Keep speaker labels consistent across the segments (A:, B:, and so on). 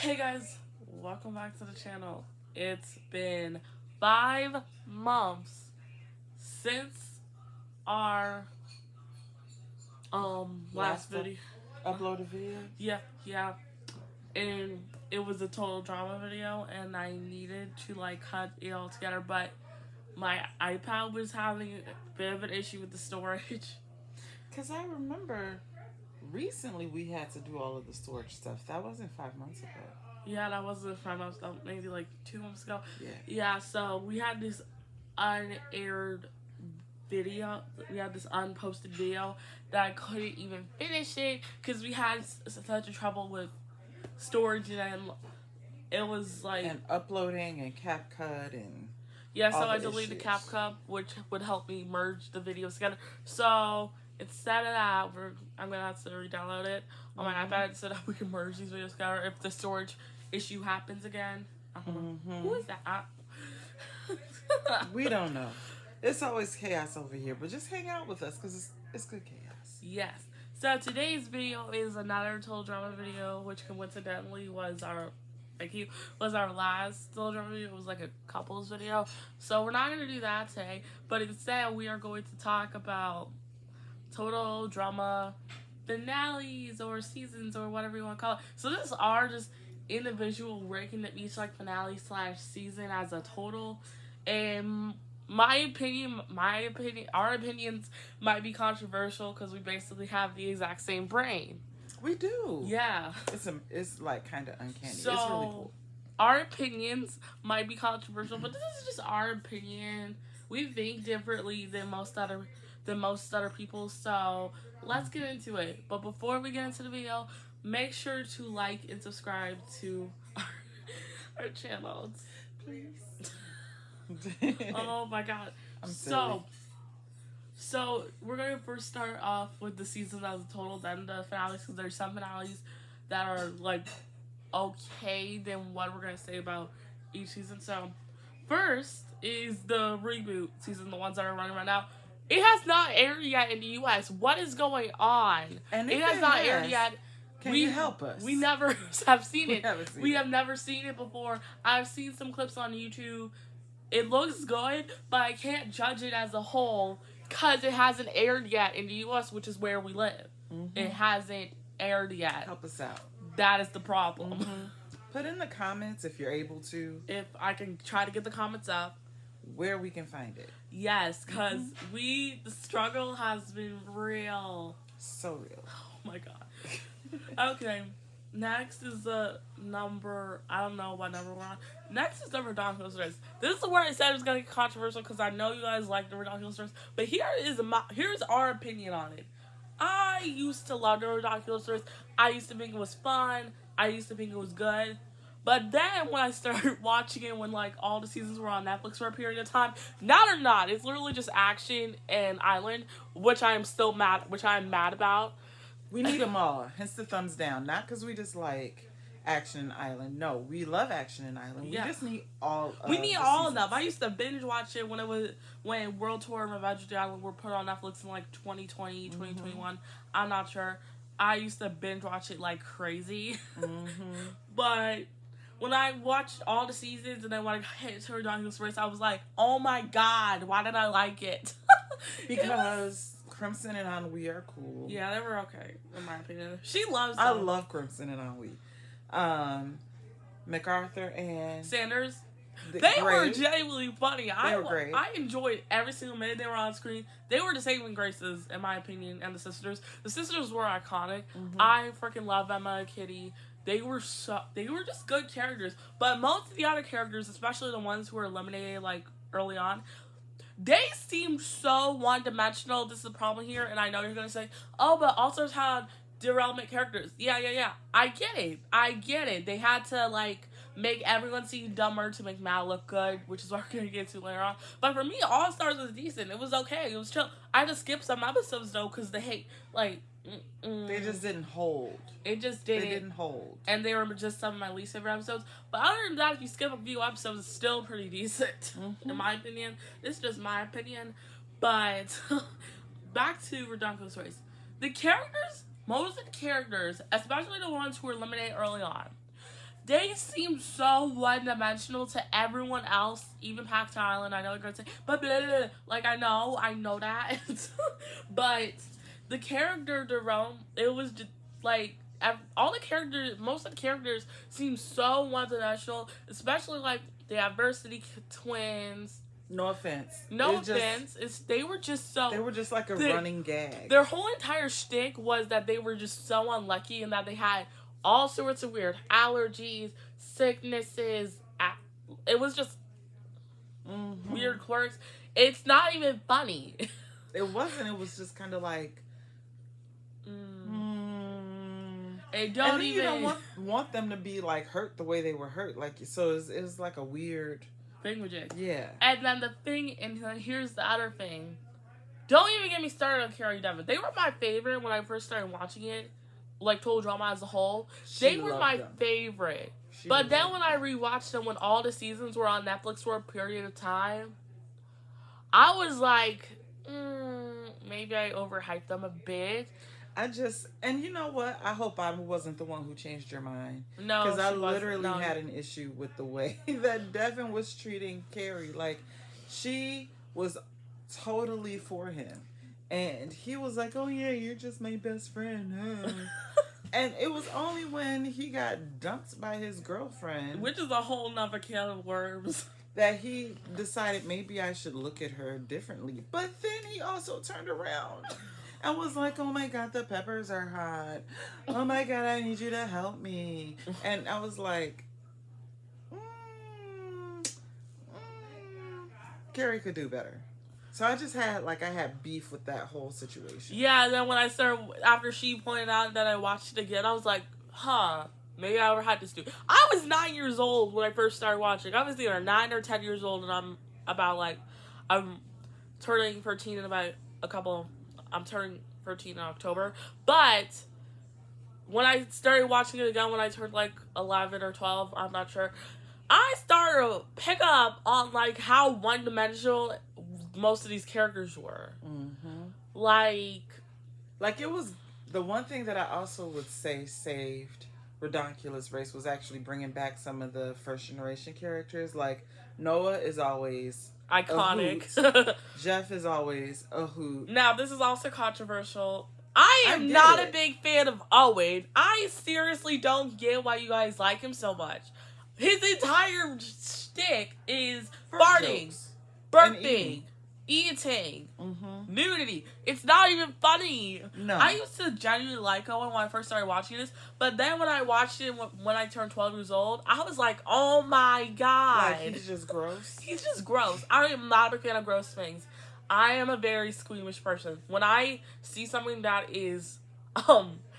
A: Hey guys, welcome back to the channel. It's been 5 months since our last video.
B: Uploaded video?
A: Yeah. And it was a total drama video and I needed to cut it all together, but my iPad was having a bit of an issue with the storage.
B: Because I remember recently we had to do all of the storage stuff. That wasn't 5 months ago.
A: Yeah, that wasn't 5 months ago, maybe 2 months ago.
B: Yeah,
A: so we had this unaired video. We had this unposted video that I couldn't even finish it because we had such a trouble with storage, and it was
B: and uploading and CapCut and
A: so I deleted CapCut, which would help me merge the videos together. So instead of that, I'm gonna have to re-download it on my iPad so that we can merge these videos together if the storage issue happens again. Who is that?
B: We don't know. It's always chaos over here, but just hang out with us because it's good chaos.
A: Yes. So today's video is another total drama video, which coincidentally was our last total drama video. It was like a couples video. So we're not going to do that today, but instead we are going to talk about total drama finales or seasons or whatever you want to call it. So this is our just individual ranking of each finale / season as a total, and our opinions might be controversial because we basically have the exact same brain.
B: We do.
A: Yeah.
B: It's kind of uncanny.
A: So,
B: it's really cool.
A: Our opinions might be controversial, but this is just our opinion. We think differently than most other people. So let's get into it. But before we get into the video, make sure to like and subscribe to our channels, please. Oh my god. So we're gonna first start off with the seasons as a total, then the finales, because there's some finales that are okay than what we're gonna say about each season. So first is the reboot season, the ones that are running right now. It has not aired yet in the US. What is going on?
B: And
A: it has not aired yet.
B: Can you help us?
A: We never have seen it.
B: We
A: have never seen it before. I've seen some clips on YouTube. It looks good, but I can't judge it as a whole because it hasn't aired yet in the US, which is where we live. It hasn't aired yet.
B: Help us out.
A: That is the problem.
B: Put in the comments if you're able to.
A: If I can try to get the comments up.
B: Where we can find it.
A: Yes, because the struggle has been real.
B: So real.
A: Oh my god. Okay. Next is the number, I don't know what number we're on. Next is the Ridiculous Race. This is where I said it was going to get controversial because I know you guys like the Ridiculous Race. But here's our opinion on it. I used to love the Ridiculous Race. I used to think it was fun. I used to think it was good. But then when I started watching it, when all the seasons were on Netflix for a period of time, now they're not. It's literally just Action and Island, which I'm mad about.
B: We need them all. Hence the thumbs down. Not because we just like Action and Island. No, we love Action and Island. We just need all of
A: We need all of them. I used to binge watch it when World Tour and Revenge of the Island were put on Netflix in 2020, 2021. I'm not sure. I used to binge watch it like crazy. But when I watched all the seasons and then when I hit to Ridiculous Race, I was like, oh my god, why did I like it?
B: Because Crimson and Ennui are cool.
A: Yeah, they were okay, in my opinion. She loves them.
B: I love Crimson and Ennui. MacArthur and
A: Sanders. They were genuinely funny.
B: They were great.
A: I enjoyed every single minute they were on screen. They were the saving graces, in my opinion, and the sisters. The sisters were iconic. I freaking love Emma and Kitty. They were just good characters. But most of the other characters, especially the ones who were eliminated early on, they seem so one-dimensional. This is the problem here, and I know you're going to say, oh, but All-Stars had derailment characters. Yeah. I get it. They had to, make everyone seem dumber to make Mal look good, which is what we're going to get to later on. But for me, All-Stars was decent. It was okay. It was chill. I had to skip some episodes, though, because they
B: they just didn't hold.
A: It just didn't.
B: They didn't hold.
A: And they were just some of my least favorite episodes. But other than that, if you skip a few episodes, it's still pretty decent, in my opinion. This is just my opinion. But back to Ridiculous Race. The characters, most of the characters, especially the ones who were eliminated early on, they seem so one-dimensional to everyone else, even Pac Island. I know you're gonna say, but blah, blah, blah. Like, I know that. But the character Jerome, it was just, like, all the characters, most of the characters seem so one-dimensional, especially, like, the adversity twins.
B: No offense.
A: No offense. They were just so...
B: They were just like a running gag.
A: Their whole entire shtick was that they were just so unlucky and that they had all sorts of weird allergies, sicknesses. It was just weird quirks. It's not even funny.
B: It wasn't. It was just kind of like...
A: It don't
B: you don't want them to be like hurt the way they were hurt. Like, so it was like a weird...
A: thingamajig.
B: Yeah.
A: And then the thing, and here's the other thing. Don't even get me started on Carrie Devon. They were my favorite when I first started watching it. Like, Total Drama as a whole. They were my favorite. But then when I rewatched them, when all the seasons were on Netflix for a period of time, I was like, maybe I overhyped them a bit.
B: And you know what? I hope I wasn't the one who changed your mind.
A: No,
B: because I literally had an issue with the way that Devin was treating Carrie. Like, she was totally for him. And he was like, oh yeah, you're just my best friend. Huh? And it was only when he got dumped by his girlfriend,
A: which is a whole nother can of worms,
B: that he decided maybe I should look at her differently. But then he also turned around and was like, oh my God, the peppers are hot. Oh my God, I need you to help me. And I was like, Carrie could do better. So I just had, I had beef with that whole situation.
A: Yeah, and then when I started, after she pointed out that I watched it again, I was like, maybe I overhyped this dude. I was 9 years old when I first started watching. I was either 9 or 10 years old, and I'm turning 13 in I'm turning 13 in October. But when I started watching it again, when I turned 11 or 12, I'm not sure, I started to pick up on how one-dimensional most of these characters were.
B: It was the one thing that I also would say saved Redonkulous Race was actually bringing back some of the first generation characters. Like, Noah is always
A: iconic.
B: Jeff is always a hoot.
A: Now, this is also controversial. I am not a big fan of Owen. I seriously don't get why you guys like him so much. His entire shtick is farting, burping, eating, nudity. It's not even funny.
B: No.
A: I used to genuinely like Owen when I first started watching this, but then when I watched it when I turned 12 years old, I was like, oh my God.
B: He's just gross.
A: He's just gross. I am not a fan of gross things. I am a very squeamish person. When I see something that is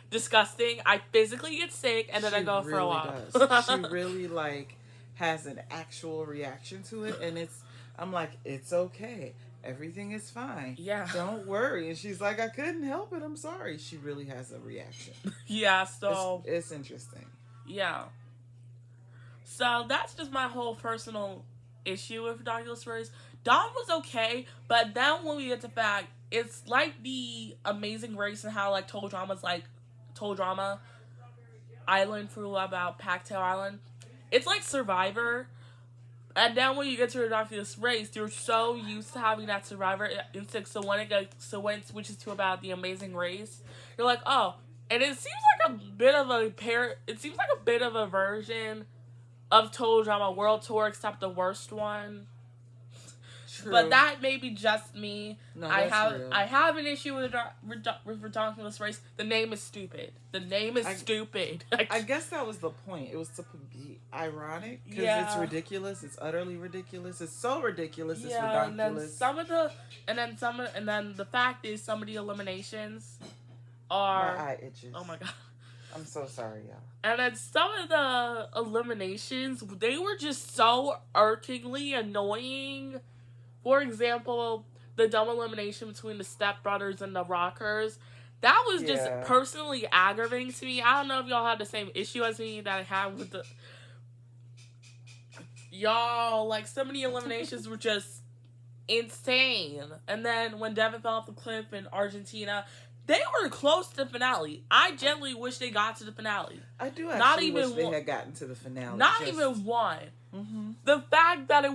A: disgusting, I physically get sick and then I go for a walk.
B: She really has an actual reaction to it, and I'm like, it's okay. Everything is fine.
A: Yeah.
B: Don't worry. And she's like, I couldn't help it. I'm sorry. She really has a reaction.
A: Yeah, so...
B: It's interesting.
A: Yeah. So that's just my whole personal issue with Redonkulous Race. Dawn was okay, but then when we get to fact, it's like the Amazing Race and how, Total Drama's Total Drama Island flew about Pactail Island. It's like Survivor. And then when you get to Redonkulous Race, you're so used to having that Survivor instinct. So when it switches to about the Amazing Race, you're like, oh. And it seems like a bit of a version of Total Drama World Tour, except the worst one. True. But that may be just me.
B: No, that's real.
A: I have an issue with Redonkulous Race. The name is stupid. Stupid.
B: I guess that was the point. It was to be ironic because it's ridiculous. It's utterly ridiculous. It's so ridiculous. It's redonkulous.
A: And then the fact is, some of the eliminations are.
B: My eye itches.
A: Oh my God.
B: I'm so sorry, y'all.
A: And then some of the eliminations, they were just so irkingly annoying. For example, the dumb elimination between the stepbrothers and the Rockers. That was just personally aggravating to me. I don't know if y'all had the same issue as me that I had with the... Y'all, some of the eliminations were just insane. And then when Devin fell off the cliff in Argentina, They were close to the finale. I genuinely wish they got to the finale.
B: I do actually wish they had gotten to the finale.
A: Not even one. Mm-hmm. The fact that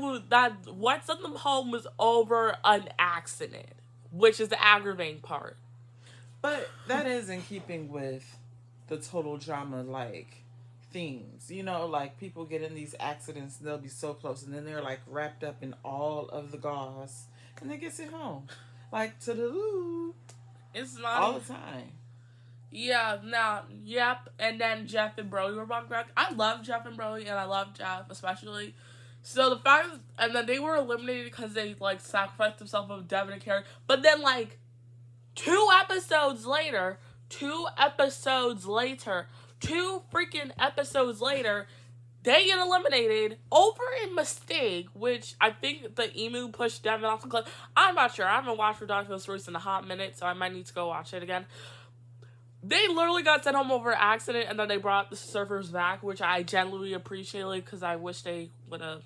A: what sent them home was over an accident, which is the aggravating part.
B: But that is in keeping with the total drama, like, themes. You know, like, people get in these accidents and they'll be so close, and then they're, like, wrapped up in all of the gauze, and they get sent home. Like, to the loo.
A: It's not
B: all the time.
A: Yeah, yep. And then Jeff and Brody were brought back. I love Jeff and Brody, and I love Jeff especially. So the fact, and then they were eliminated because they, like, sacrificed themselves of Devin and Carrie. But then, like, two episodes later, 2 freaking episodes later, they get eliminated over a mistake, which I think the emu pushed Devin off the cliff. I'm not sure. I haven't watched Ridiculous Stories in a hot minute, so I might need to go watch it again. They literally got sent home over accident, and then they brought the surfers back, which I genuinely appreciated because I wish they would have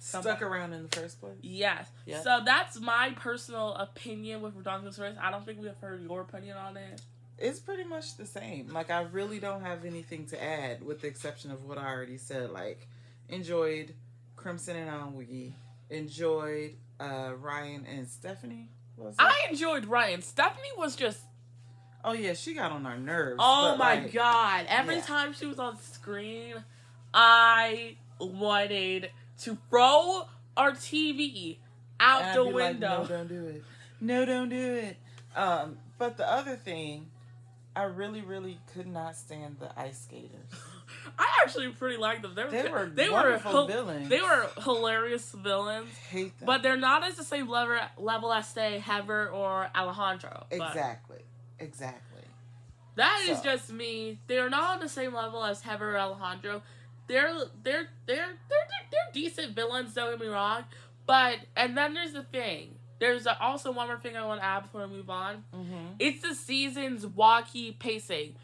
B: stuck around in the first place.
A: Yes. Yep. So that's my personal opinion with Ridiculous Stories. I don't think we have heard your opinion on it.
B: It's pretty much the same. Like, I really don't have anything to add with the exception of what I already said. Like, enjoyed Crimson and Anwi. Enjoyed Ryan and Stephanie.
A: I enjoyed Ryan. Stephanie was just...
B: Oh, yeah, she got on our nerves.
A: Oh, my God. Every time she was on screen, I wanted to throw our TV out the window.
B: Like, no, don't do it. No, don't do it. But the other thing... I really, really could not stand the ice skaters. I
A: actually pretty liked them. They were
B: wonderful villains.
A: They were hilarious villains.
B: Hate them.
A: But they're not at the same level as, say, Heather or Alejandro.
B: Exactly.
A: That is just me. They're not on the same level as Heather or Alejandro. They're decent villains, don't get me wrong. But, and then there's the thing. There's also one more thing I want to add before I move on. Mm-hmm. It's the season's wacky pacing.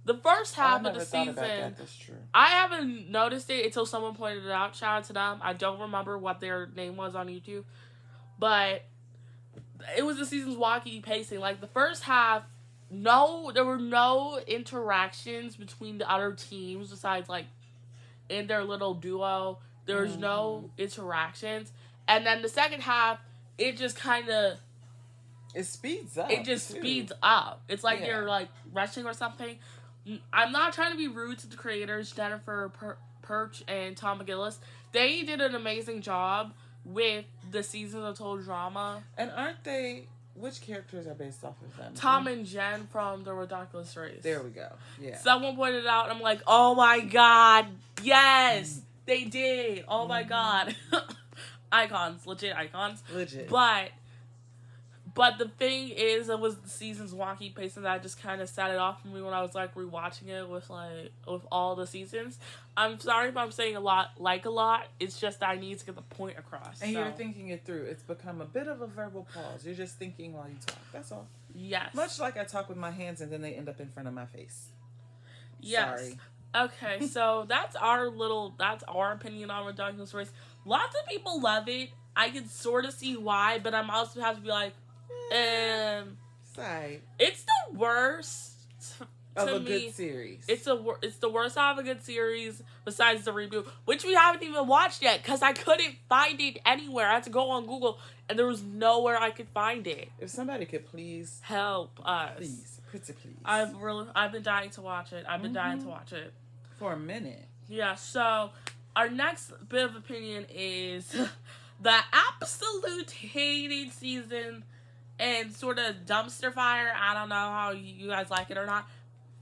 A: The first half of the season,
B: that's true.
A: I haven't noticed it until someone pointed it out. Shout out to them. I don't remember what their name was on YouTube. But it was the season's wacky pacing. Like, the first half, there were no interactions between the other teams besides, like, in their little duo. There was no interactions. And then the second half, it just kind of...
B: It speeds up.
A: It just speeds up. It's like you're, like, rushing or something. I'm not trying to be rude to the creators, Jennifer Perch and Tom McGillis. They did an amazing job with the season of Total Drama.
B: And aren't they... Which characters are based off of them?
A: Tom and Jen from The Ridiculous Race.
B: There we go. Yeah.
A: Someone pointed it out, and I'm like, oh my God. Yes! They did. Oh my God. Icons, legit icons.
B: Legit.
A: But the thing is, it was the season's wonky pacing that just kind of set it off for me when I was, like, rewatching it with all the seasons. I'm sorry if I'm saying a lot. It's just that I need to get the point across.
B: And you're thinking it through. It's become a bit of a verbal pause. You're just thinking while you talk. That's all.
A: Yes.
B: Much like I talk with my hands and then they end up in front of my face.
A: Yes.
B: Sorry.
A: Okay, so that's our opinion on Ridiculous Race. Lots of people love it. I can sort of see why, but I'm also have to be like,
B: Sorry.
A: It's the worst
B: of a good series.
A: It's the worst out of a good series besides the reboot, which we haven't even watched yet because I couldn't find it anywhere. I had to go on Google and there was nowhere I could find it.
B: If somebody could please
A: help us,
B: please, pretty please.
A: I've been dying to watch it.
B: For a minute.
A: Yeah. So our next bit of opinion is the absolute hated season and sort of dumpster fire. I don't know how you guys like it or not.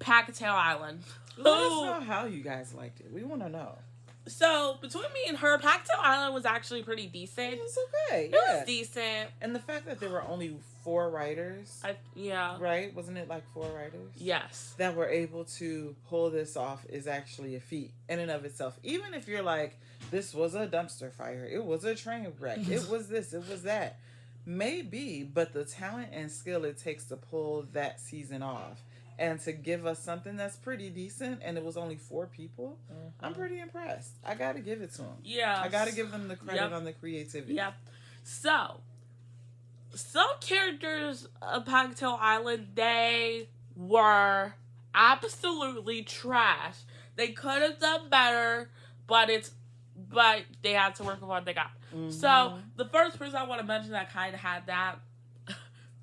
A: Pacatow Island.
B: Let us know how you guys liked it. We want to know.
A: So, between me and her, Pacatow Island was actually pretty decent.
B: It was okay.
A: It was decent.
B: And the fact that there were only 4 writers. Right? Wasn't it like 4 writers?
A: Yes.
B: That were able to pull this off is actually a feat in and of itself. Even if you're like, this was a dumpster fire. It was a train wreck. It was this. It was that. Maybe, but the talent and skill it takes to pull that season off and to give us something that's pretty decent, and it was only 4 people, I'm pretty impressed. I gotta give it to them.
A: Yeah.
B: I gotta give them the credit on the creativity.
A: Yep. So, some characters of Pactail Island, they were absolutely trash. They could have done better, but they had to work with what they got.
B: Mm-hmm.
A: So the first person I want to mention that kind of had that,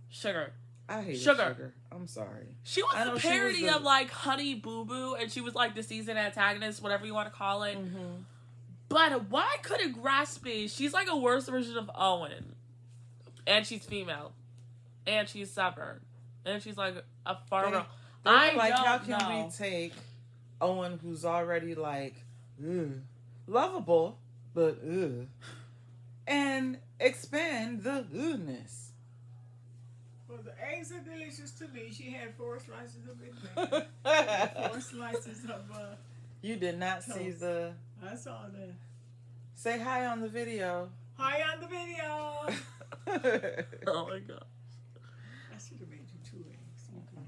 A: Sugar.
B: I hate Sugar. I'm sorry.
A: She was a parody of like Honey Boo Boo, and she was like the season antagonist, whatever you want to call it.
B: Mm-hmm.
A: But what I couldn't grasp me, she's like a worse version of Owen. And she's female. And she's stubborn. And she's like a farmer.
B: How can we take Owen, who's already like lovable, but and expand the goodness?
C: Well, the eggs are delicious to me. She had 4 slices of it. 4 slices of
B: You did not
C: toast.
B: see the...
C: I saw that.
B: Say hi on the video.
C: Hi on the video.
A: Oh my god.
C: I should have made you 2 eggs. Okay.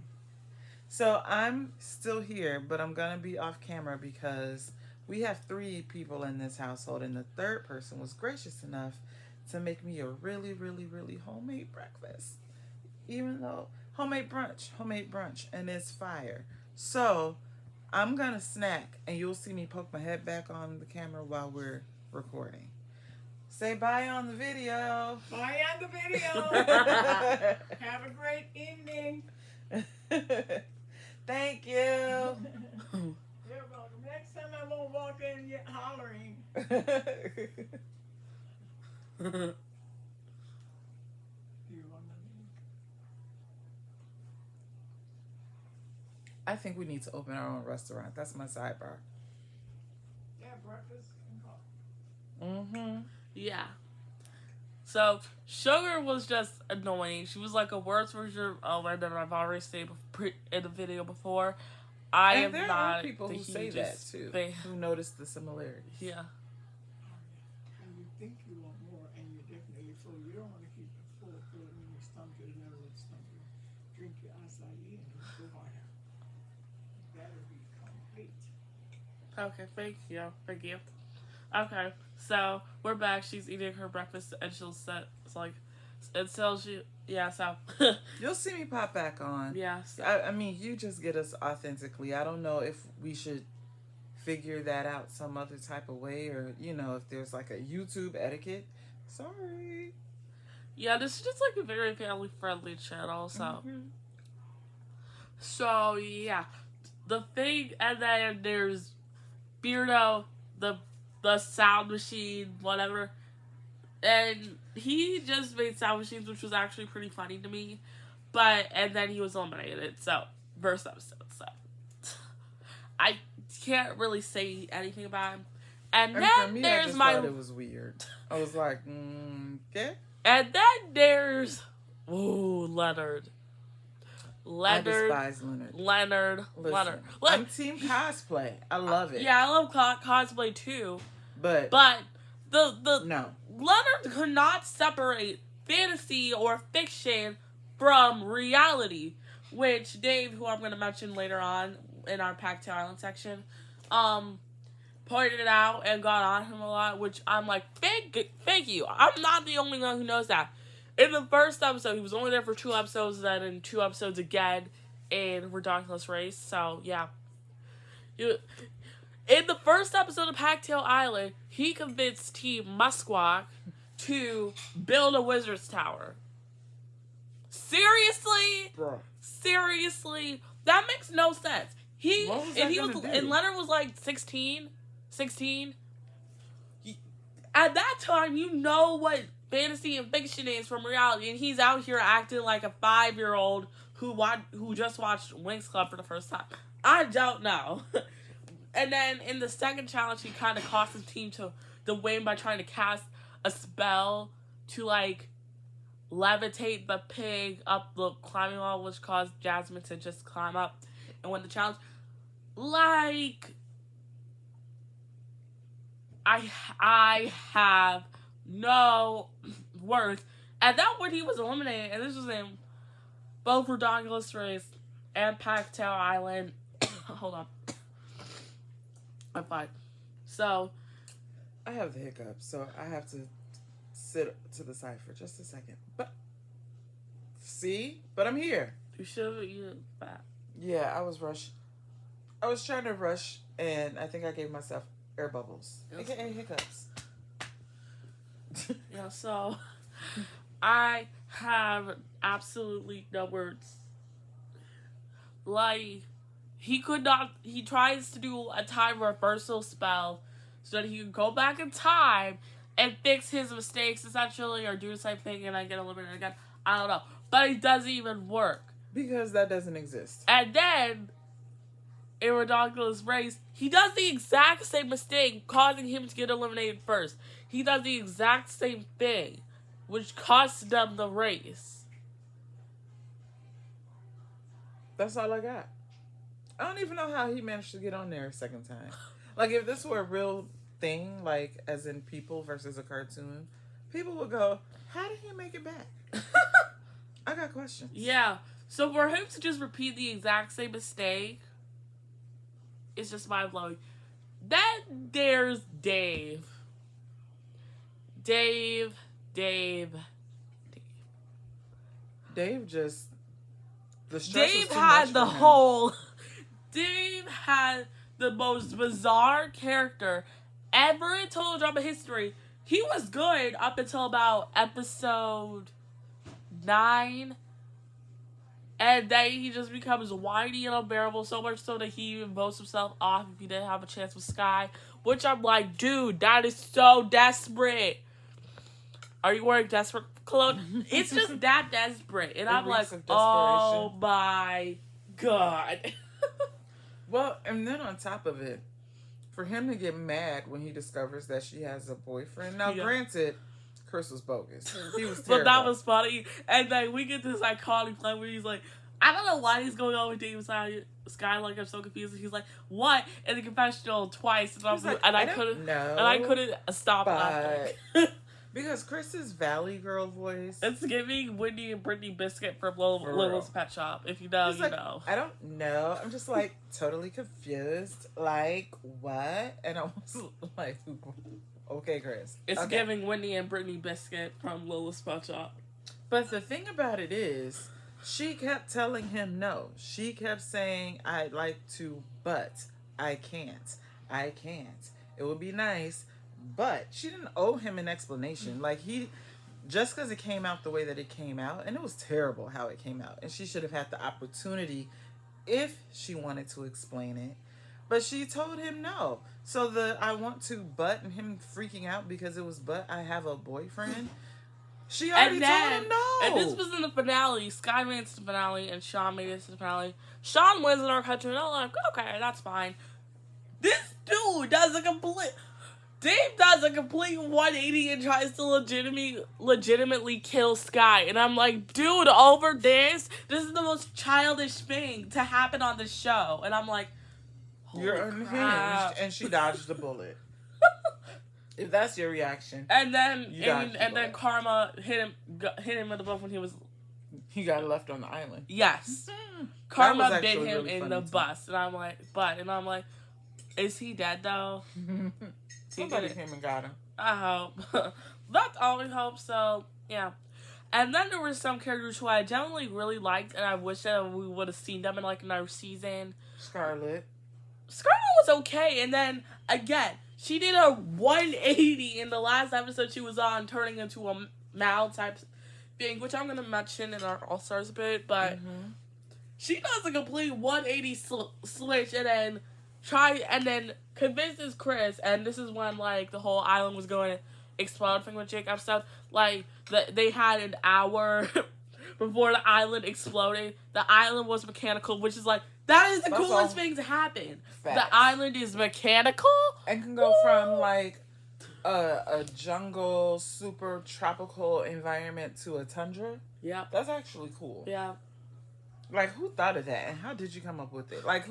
B: So I'm still here, but I'm going to be off camera because we have 3 people in this household, and the third person was gracious enough to make me a really, really, really homemade breakfast. Even though homemade brunch, and it's fire. So I'm going to snack, and you'll see me poke my head back on the camera while we're recording. Say bye on the video.
C: Bye on the video. Have a great evening.
B: Thank you.
C: You're welcome. Next time I won't walk in yet hollering.
B: I think we need to open our own restaurant. That's my sidebar.
C: Yeah, breakfast and coffee.
B: Mm-hmm.
A: Yeah. So, Sugar was just annoying. She was like a worse version of Owen that I've already said in the video before.
B: And there are people who say that too, who notice the similarities.
A: Yeah.
C: And you think you want more, and you're definitely full. You don't want to keep it full in your stomach. It'll never let stomach you. Drink your acai and go harder. That'll be complete.
A: Okay, thank you. Thank you. Okay, so we're back. She's eating her breakfast, and she'll set. It's like, until she. Yeah, so.
B: You'll see me pop back on.
A: Yeah. So.
B: I mean, you just get us authentically. I don't know if we should figure that out some other type of way, or if there's like a YouTube etiquette. Sorry.
A: Yeah, this is just like a very family friendly channel. So.
B: Mm-hmm.
A: So yeah, the thing, and then there's Beardo, the sound machine, whatever. And he just made sound machines, which was actually pretty funny to me. And then he was eliminated. So, first episode. So, I can't really say anything about him. And then
B: for me,
A: there's
B: I just thought it was weird. I was like, okay.
A: And then there's, Leonard.
B: I despise Leonard.
A: Leonard.
B: I'm team cosplay. I love it.
A: Yeah, I love cosplay too.
B: But
A: no. Leonard could not separate fantasy or fiction from reality, which Dave, who I'm going to mention later on in our Pactail Island section, pointed it out and got on him a lot, which I'm like, thank you. I'm not the only one who knows that. In the first episode, he was only there for 2 episodes, then in 2 episodes again in Redonkulous Race, so yeah. In the first episode of Pactail Island, he convinced Team Musquash to build a wizard's tower. Seriously?
B: Bruh.
A: Seriously? That makes no sense. And Leonard was like 16. At that time, you know what fantasy and fiction is from reality, and he's out here acting like a 5-year-old who just watched Winx Club for the first time. I don't know. And then in the second challenge, he kind of cost his team to the win by trying to cast a spell to like levitate the pig up the climbing wall, which caused Jasmine to just climb up and win the challenge. Like, I have no words. At that point, he was eliminated, and this was in both Redonkulous Race and Pactail Island. Hold on. I'm fine. So,
B: I have the hiccup, so I have to sit to the side for just a second. But See? But I'm here.
A: You should have eaten that.
B: Yeah, I was rushed. I was trying to rush, and I think I gave myself air bubbles, aka hiccups.
A: Yeah, so I have absolutely no words. Like, he tries to do a time reversal spell so that he can go back in time and fix his mistakes, essentially, or do the same thing and I get eliminated again. I don't know. But it doesn't even work.
B: Because that doesn't exist.
A: And then, in Redonkulous race, he does the exact same mistake, causing him to get eliminated first. He does the exact same thing, which costs them the race.
B: That's all I got. I don't even know how he managed to get on there a second time. Like, if this were a real thing, like, as in people versus a cartoon, people would go, how did he make it back? I got questions.
A: Yeah. So for him to just repeat the exact same mistake, it's just mind-blowing. Then there's Dave. Dave
B: just... The stress
A: Dave
B: was too
A: had
B: much
A: the
B: for him.
A: whole... Dave had the most bizarre character ever in total drama history. He was good up until about episode 9. And then he just becomes whiny and unbearable, so much so that he even votes himself off if he didn't have a chance with Sky. Which I'm like, dude, that is so desperate. Are you wearing desperate cologne? It's just that desperate. And I'm like, oh my God.
B: Well, and then on top of it, for him to get mad when he discovers that she has a boyfriend. Now, granted, Chris was bogus. He was terrible.
A: But that was funny. And then we get this iconic line where he's like, I don't know why he's going on with Dave Sky. Like, I'm so confused. And he's like, what? In the confessional twice. And, I couldn't stop laughing.
B: Because Chris's Valley Girl voice.
A: It's giving Wendy and Brittany Biscuit from Little's Pet Shop. If you know, you know.
B: I don't know. I'm just like totally confused. Like, what? And I was like, okay, Chris.
A: It's giving Wendy and Brittany Biscuit from Little's Pet Shop.
B: But the thing about it is, she kept telling him no. She kept saying, I'd like to, but I can't. I can't. It would be nice. But she didn't owe him an explanation. Like, just because it came out the way that it came out, and it was terrible how it came out, and she should have had the opportunity if she wanted to explain it. But she told him no. So I want to but and him freaking out because it was but I have a boyfriend. She already told him no.
A: And this was in the finale. Sky made it to the finale, and Sean made it to the finale. Sean wins in our country, and I'm like, okay, that's fine. This dude does a complete 180 and tries to legitimately kill Sky. And I'm like, dude, over this is the most childish thing to happen on the show. And I'm like,
B: you're unhinged. And she dodged the bullet. If that's your reaction.
A: And then Karma hit him in the butt when
B: he got left on the island.
A: Yes. Karma bit him really in the bus. And I'm like, is he dead though?
B: Somebody came and got him.
A: I hope. That's all we hope, so, yeah. And then there were some characters who I genuinely really liked, and I wish that we would have seen them in, like, another season.
B: Scarlet
A: was okay, and then, again, she did a 180 in the last episode she was on, turning into a Mal type thing, which I'm going to mention in our All-Stars bit, but she does a complete 180 switch, and then convinces Chris, and this is when, like, the whole island was going to explode thing with Jacob stuff. Like, they had an hour before the island exploded. The island was mechanical, which is like, that is the coolest thing to happen. Facts. The island is mechanical.
B: And can go from, like, a jungle, super tropical environment to a tundra.
A: Yeah.
B: That's actually cool.
A: Yeah.
B: Like, who thought of that? And how did you come up with it? Like,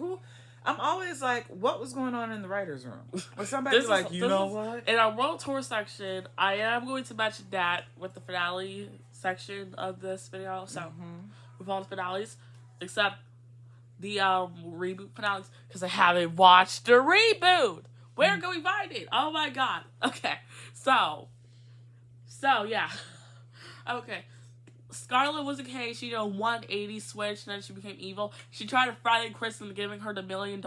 B: I'm always like, what was going on in the writer's room? Or somebody's like, you know what?
A: In our World Tour section, I am going to mention that with the finale section of this video. So, with all the finales, except the reboot finales, because I haven't watched the reboot. Where can we find it? Oh my God. Okay. So yeah. Okay. Scarlet was okay. She did a 180 switch, and then she became evil. She tried to Friday Chris into giving her the $1 million,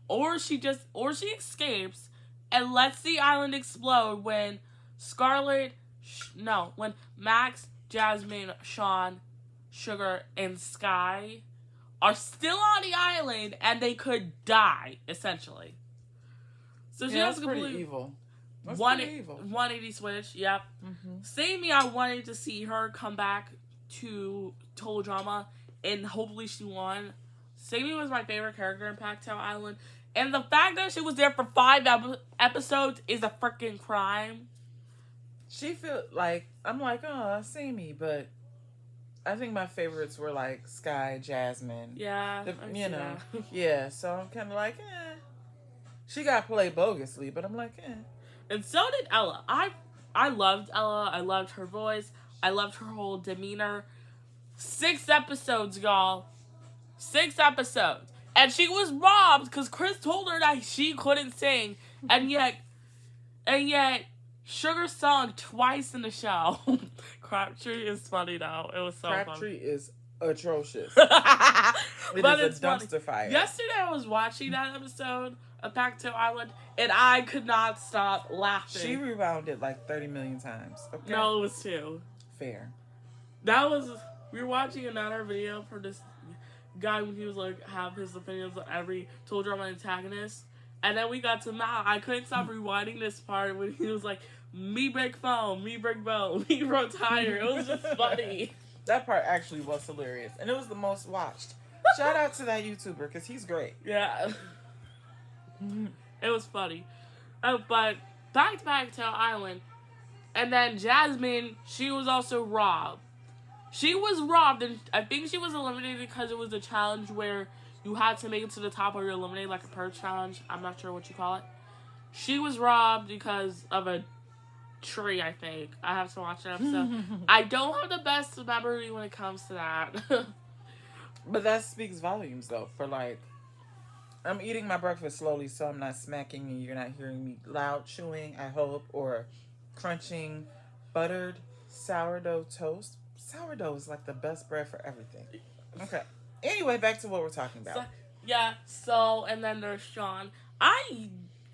A: or she escapes and lets the island explode when when Max, Jasmine, Sean, Sugar, and Sky are still on the island, and they could die essentially. So she has
B: that's pretty evil. That's pretty evil.
A: 180 switch, yep.
B: Mm-hmm.
A: Sammy, I wanted to see her come back to Total Drama, and hopefully she won. Sammy was my favorite character in Packtown Island, and the fact that she was there for 5 episodes is a freaking crime.
B: She feel like, I'm like, oh, Sammy, but I think my favorites were like Sky, Jasmine.
A: Yeah,
B: yeah, so I'm kind of like, She got played bogusly, but I'm like,
A: And so did Ella. I loved Ella. I loved her voice. I loved her whole demeanor. 6 episodes, y'all. 6 episodes. And she was robbed because Chris told her that she couldn't sing. And yet, Sugar sung twice in the show. Crabtree is funny, though. It was so funny.
B: Crabtree is atrocious.
A: But
B: it's a dumpster fire.
A: Yesterday I was watching that episode of Packtown Island, and I could not stop laughing.
B: She rebounded like 30 million times. Okay?
A: No, it was 2.
B: Fair.
A: We were watching another video for this guy when he was like, have his opinions on every Total Drama antagonist. And then we got to Mal. I couldn't stop rewinding this part when he was like, me break phone, me break bone, me broke tire. It was just funny.
B: That part actually was hilarious. And it was the most watched. Shout out to that YouTuber, because he's great.
A: Yeah. It was funny. But back to Packtown Island. And then Jasmine, she was also robbed. She was robbed, and I think she was eliminated because it was a challenge where you had to make it to the top or you're eliminated, like a purge challenge. I'm not sure what you call it. She was robbed because of a tree, I think. I have to watch that episode. I don't have the best memory when it comes to that.
B: But that speaks volumes, though, for like, I'm eating my breakfast slowly, so I'm not smacking and you're not hearing me loud chewing, I hope, or crunching buttered sourdough toast. Sourdough is like the best bread for everything. Okay. Anyway, back to what we're talking about.
A: And then there's Sean.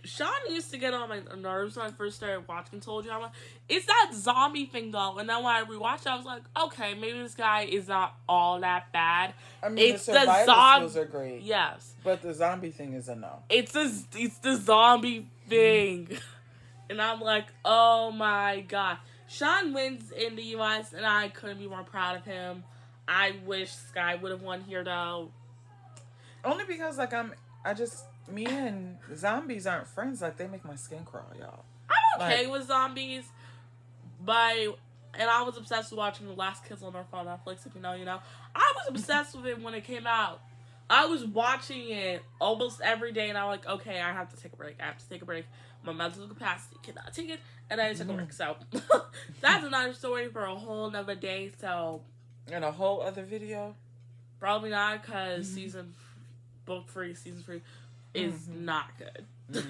A: Sean used to get on my nerves when I first started watching Total Drama. It's that zombie thing, though. And then when I rewatched it, I was like, okay, maybe this guy is not all that bad.
B: I mean, the survival skills are great.
A: Yes.
B: But the zombie thing is a no.
A: It's the zombie thing. And I'm like, oh my god. Sean wins in the US, and I couldn't be more proud of him. I wish Sky would have won here, though.
B: Only because, like, me and zombies aren't friends. Like, they make my skin crawl, y'all.
A: I'm okay with zombies, and I was obsessed with watching The Last Kiss on Earth on Netflix, if you know, you know. I was obsessed with it when it came out. I was watching it almost every day, and I'm like, okay, I have to take a break. My mental capacity cannot take it, and I took a break. So, that's another story for a whole nother day, so.
B: And a whole other video?
A: Probably not, because season 3 is not good.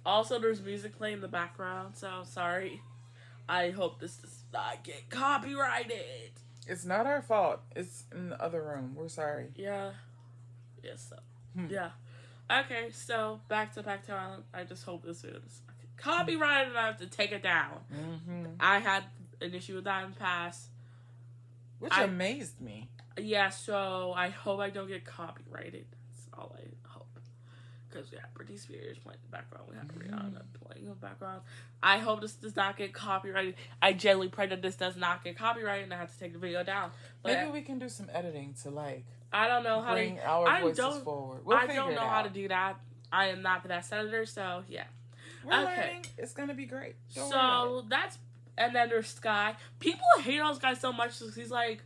A: Also, there's music playing in the background, so sorry. I hope this does not get copyrighted.
B: It's not our fault. It's in the other room. We're sorry.
A: Yeah. Yes, so. Yeah. Okay, so back to Packtown Island. I just hope this is copyrighted and I have to take it down. I had an issue with that in the past.
B: Which amazed me.
A: Yeah, so I hope I don't get copyrighted. That's all I hope. Because we have Britney Spears playing in the background. We have Rihanna playing in the background. I hope this does not get copyrighted. I genuinely pray that this does not get copyrighted and I have to take the video down. But
B: maybe we can do some editing to, like,
A: I don't know how
B: bring our voices forward.
A: I don't know how to do that. I am not the best editor, so yeah.
B: We're learning. It's going to be great.
A: And then there's Sky. People hate on Sky so much because he's like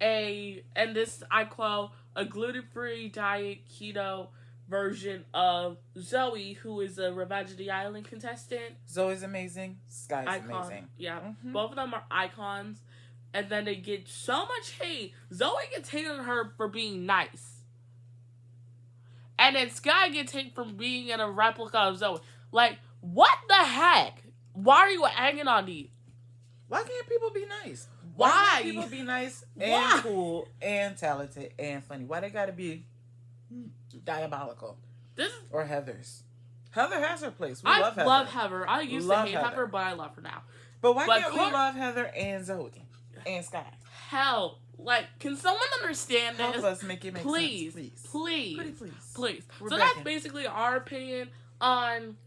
A: and this, I quote, a gluten-free diet keto version of Zoe, who is a Revenge of the Island contestant.
B: Zoe's amazing. Sky's amazing.
A: Yeah. Both of them are icons. And then they get so much hate. Zoe gets hated on her for being nice. And then Sky gets hate for being in a replica of Zoe. Like, what the heck? Why are you hanging on these?
B: Why can't people be nice?
A: Why?
B: Can't people be nice and
A: Why?
B: cool and talented and funny? Why they gotta be diabolical?
A: This
B: Or Heather's. Heather has her place. We
A: I
B: love Heather.
A: love Heather. I used
B: Love
A: to hate
B: Heather.
A: Heather, but I love her now.
B: But why
A: But
B: can't we love Heather and Zoe and Scott?
A: Hell, like, can someone understand
B: Help
A: this?
B: us make it make
A: Please,
B: sense,
A: please,
B: Pretty please.
A: please.
B: We're
A: So
B: back
A: that's
B: in.
A: basically our opinion on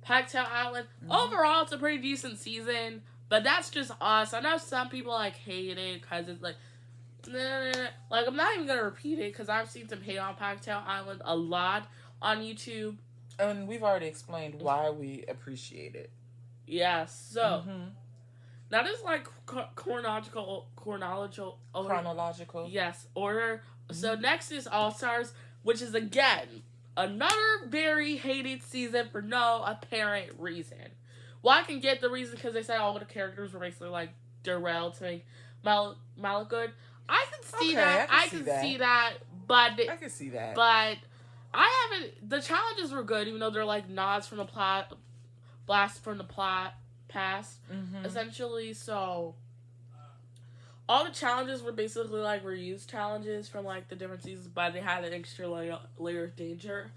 A: Packtail Island.
B: Mhm.
A: Overall, it's a pretty decent season, but that's just us. I know some people like hate it because it's like, nah. Like, I'm not even gonna repeat it because I've seen some hate on Packtail Island a lot on YouTube.
B: And we've already explained why we appreciate it.
A: Yes, so
B: Mhm.
A: that is like chronological. Yes, order. So next is All Stars, which is again another very hated season for no apparent reason. Well, I can get the reason because they said all the characters were basically like derailed to make Malik good. I can see that. I can see that, but
B: I can see that.
A: but I haven't. The challenges were good, even though they're like nods from the blast from the past, essentially. So all the challenges were basically like reused challenges from like the different seasons, but they had an extra layer of danger.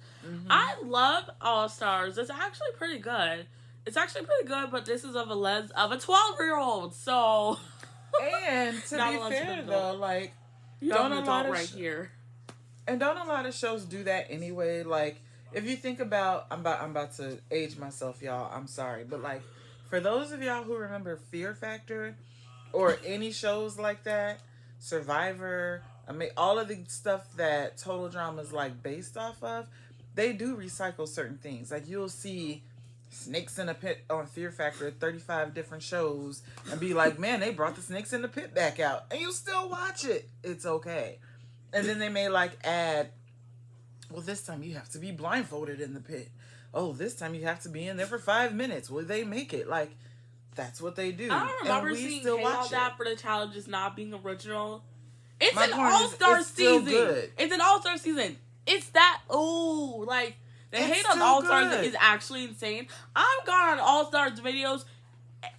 A: I love All Stars. It's actually pretty good. But this is of a 12-year-old. So
B: And to
A: Not
B: be
A: allowed to
B: fair
A: be
B: though, like
A: you
B: don't
A: don't
B: a
A: an
B: lot
A: adult
B: of
A: right here.
B: and don't a lot of shows do that anyway? Like if you think about, I'm about to age myself, y'all. I'm sorry, but like for those of y'all who remember Fear Factor or any shows like that, Survivor, I mean all of the stuff that Total Drama is like based off of, they do recycle certain things. Like you'll see snakes in a pit on Fear Factor 35 different shows and be like, man, they brought the snakes in the pit back out, and you still watch it. It's okay. And then they may like add, well, this time you have to be blindfolded in the pit. Oh, this time you have to be in there for 5 minutes. Will they make it? Like, that's what they do.
A: I don't remember
B: and we
A: seeing
B: still
A: hate
B: watch
A: on
B: it.
A: that for the challenges not being original. It's
B: My
A: an
B: point is,
A: all-star
B: it's still
A: season.
B: good.
A: It's an all-star season. It's that, like, the
B: It's
A: hate on
B: still
A: all-stars
B: good.
A: is actually insane. I've gone on all-stars videos,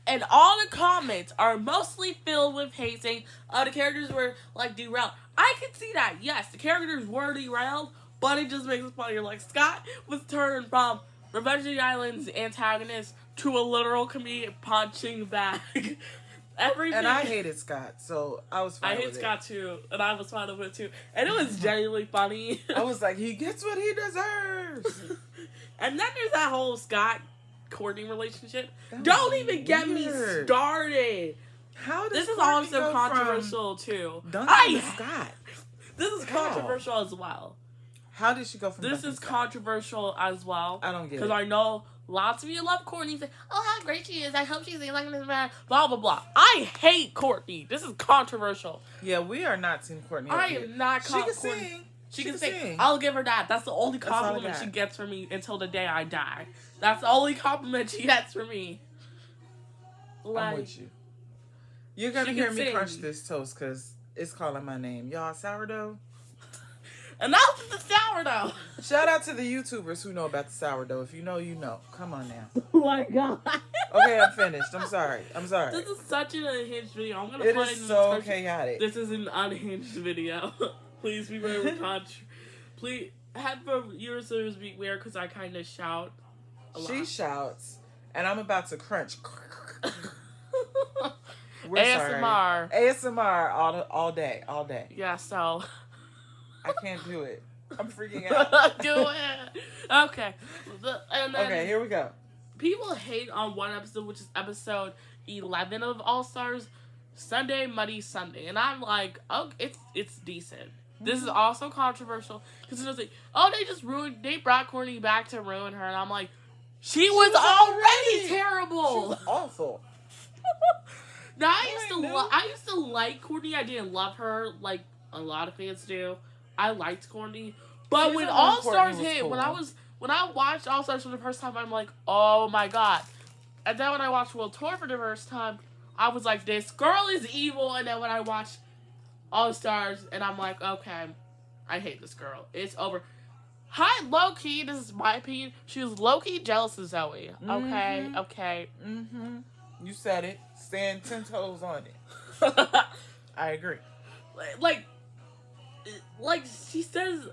A: and all the comments are mostly filled with hate saying, oh, the characters were, like, derailed. I can see that. Yes, the characters were derailed, but it just makes it funnier. Like, Scott was turned from Revenge of the Island's antagonist to a literal comedian punching back. Everything.
B: And I hated Scott, so I was fine
A: I
B: with
A: hate
B: it.
A: Scott too, and I was fine with it too. And it was genuinely funny.
B: I was like, he gets what he deserves.
A: And then there's that whole Scott Courtney relationship.
B: That
A: Don't
B: was
A: even get me
B: weird.
A: started.
B: How does
A: This is
B: Courtney
A: also
B: go
A: controversial too.
B: from Duncan to
A: I
B: Scott?
A: This is
B: How?
A: controversial as well.
B: How did she go from
A: This
B: Duncan
A: is
B: to Scott?
A: controversial as well.
B: I don't get
A: Because
B: it.
A: I know lots of you love Courtney. Say, oh, how great she is. I hope she's like this man. Blah, blah, blah. I hate Courtney. This is controversial.
B: Yeah, we are not Team Courtney.
A: I
B: up here.
A: am not
B: She can
A: Courtney.
B: sing.
A: She can sing. I'll give her that. That's the only
B: That's all I
A: compliment
B: got.
A: she gets from me until the day I die. That's the only compliment she gets from me.
B: I'm
A: Like,
B: with you. You're gonna
A: She
B: hear
A: can
B: me
A: sing.
B: crunch this toast because it's calling my name. Y'all, sourdough?
A: and that's the sourdough.
B: Shout out to the YouTubers who know about the sourdough. If you know, you know. Come on now.
A: Oh my god.
B: Okay, I'm finished. I'm sorry.
A: This is such an unhinged video. I'm gonna
B: It
A: put it
B: is
A: in
B: so
A: the description.
B: chaotic.
A: This is an unhinged video. Please be very Please, headphone users beware because I kind of shout a lot.
B: She shouts, and I'm about to crunch. We're
A: ASMR.
B: sorry. ASMR all day.
A: Yeah, so.
B: I can't do it. I'm freaking out.
A: Do it. Okay. And then
B: Okay, here we go.
A: people hate on one episode, which is episode 11 of All Stars, Sunday Muddy Sunday, and I'm like, oh, it's decent. This is also controversial because it's like, oh, they brought Courtney back to ruin her, and I'm like, she was already terrible.
B: She was awful.
A: Now
B: Alright,
A: I used to like Courtney. I didn't love her like a lot of fans do. I liked Courtney, but
B: Season
A: when
B: 1
A: All
B: Courtney
A: Stars
B: was
A: hit,
B: cool.
A: when I watched All Stars for the first time, I'm like, oh my god. And then when I watched World Tour for the first time, I was like, this girl is evil. And then when I watched All Stars, and I'm like, okay, I hate this girl. It's over. Hi, low key. This is my opinion. She was low key jealous of Zoe. Okay, okay.
B: Mm-hmm. You said it. Stand 10 toes on it. I agree.
A: like, like she says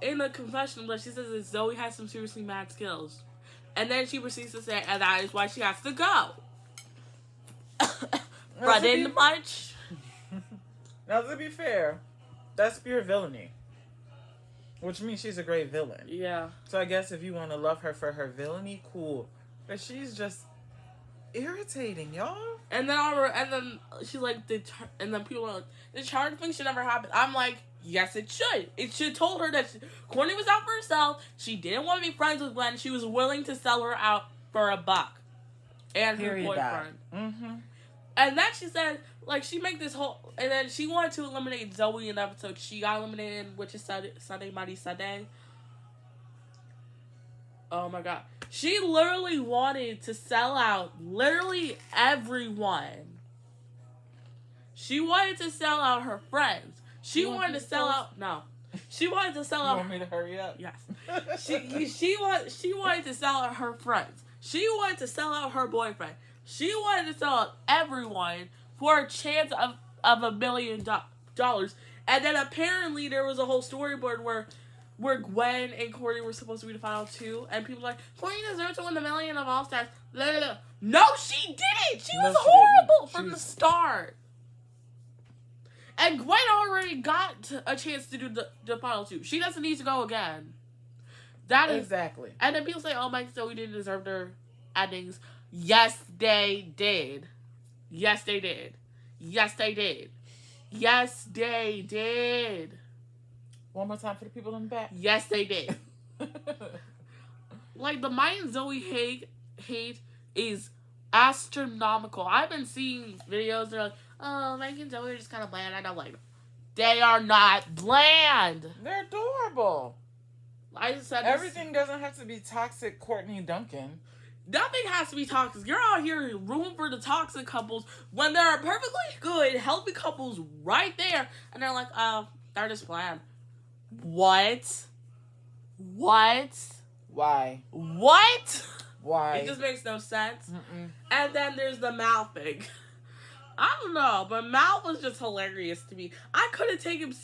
A: in a confession, but she says that Zoe has some seriously mad skills, and then she proceeds to say, and that is why she has to go. But in much.
B: Now, to be fair, that's pure villainy. Which means she's a great villain.
A: Yeah.
B: So I guess if you want to love her for her villainy, cool. But she's just irritating, y'all.
A: And then she's like, and then people are like, the charm thing should never happen. I'm like, yes, it should. It should told her that Courtney was out for herself. She didn't want to be friends with Glenn. She was willing to sell her out for $1 and her boyfriend.
B: Mm-hmm.
A: And then she said, like, she make this whole, and then she wanted to eliminate Zoe in the episode. She got eliminated, which is Sunday Mighty Sunday. Oh my god. She literally wanted to sell out literally everyone. She wanted to sell out her friends. She wanted to sell out, no. She wanted to sell out.
B: You want me to hurry up?
A: Yes. She wanted to sell out her friends. She wanted to sell out her boyfriend. She wanted to sell out everyone for a chance of $1 million. And then apparently there was a whole storyboard where Gwen and Courtney were supposed to be the final two, and people were like, Courtney deserves to win $1 million of All Stars. No, she didn't. She was horrible from the start. And Gwen already got a chance to do the final two. She doesn't need to go again. That is
B: exactly. And
A: then people say, "Oh, Mike, Zoe didn't deserve their endings." Yes, they did. Yes, they did. Yes, they did. Yes, they did.
B: One more time for the people in the back.
A: Yes, they did. Like, the Mike and Zoe hate is astronomical. I've been seeing videos that are like, oh, Mike and Zoe are just kind of bland. I don't like them. They are not bland.
B: They're adorable.
A: I just said
B: everything doesn't have to be toxic Courtney Duncan.
A: Nothing has to be toxic. You're out here rooting for the toxic couples when there are perfectly good, healthy couples right there. And they're like, oh, they're just bland. What?
B: Why?
A: What?
B: Why?
A: It just makes no sense. Mm-mm. And then there's the Mal thing. I don't know, but Mal was just hilarious to me. I couldn't take him.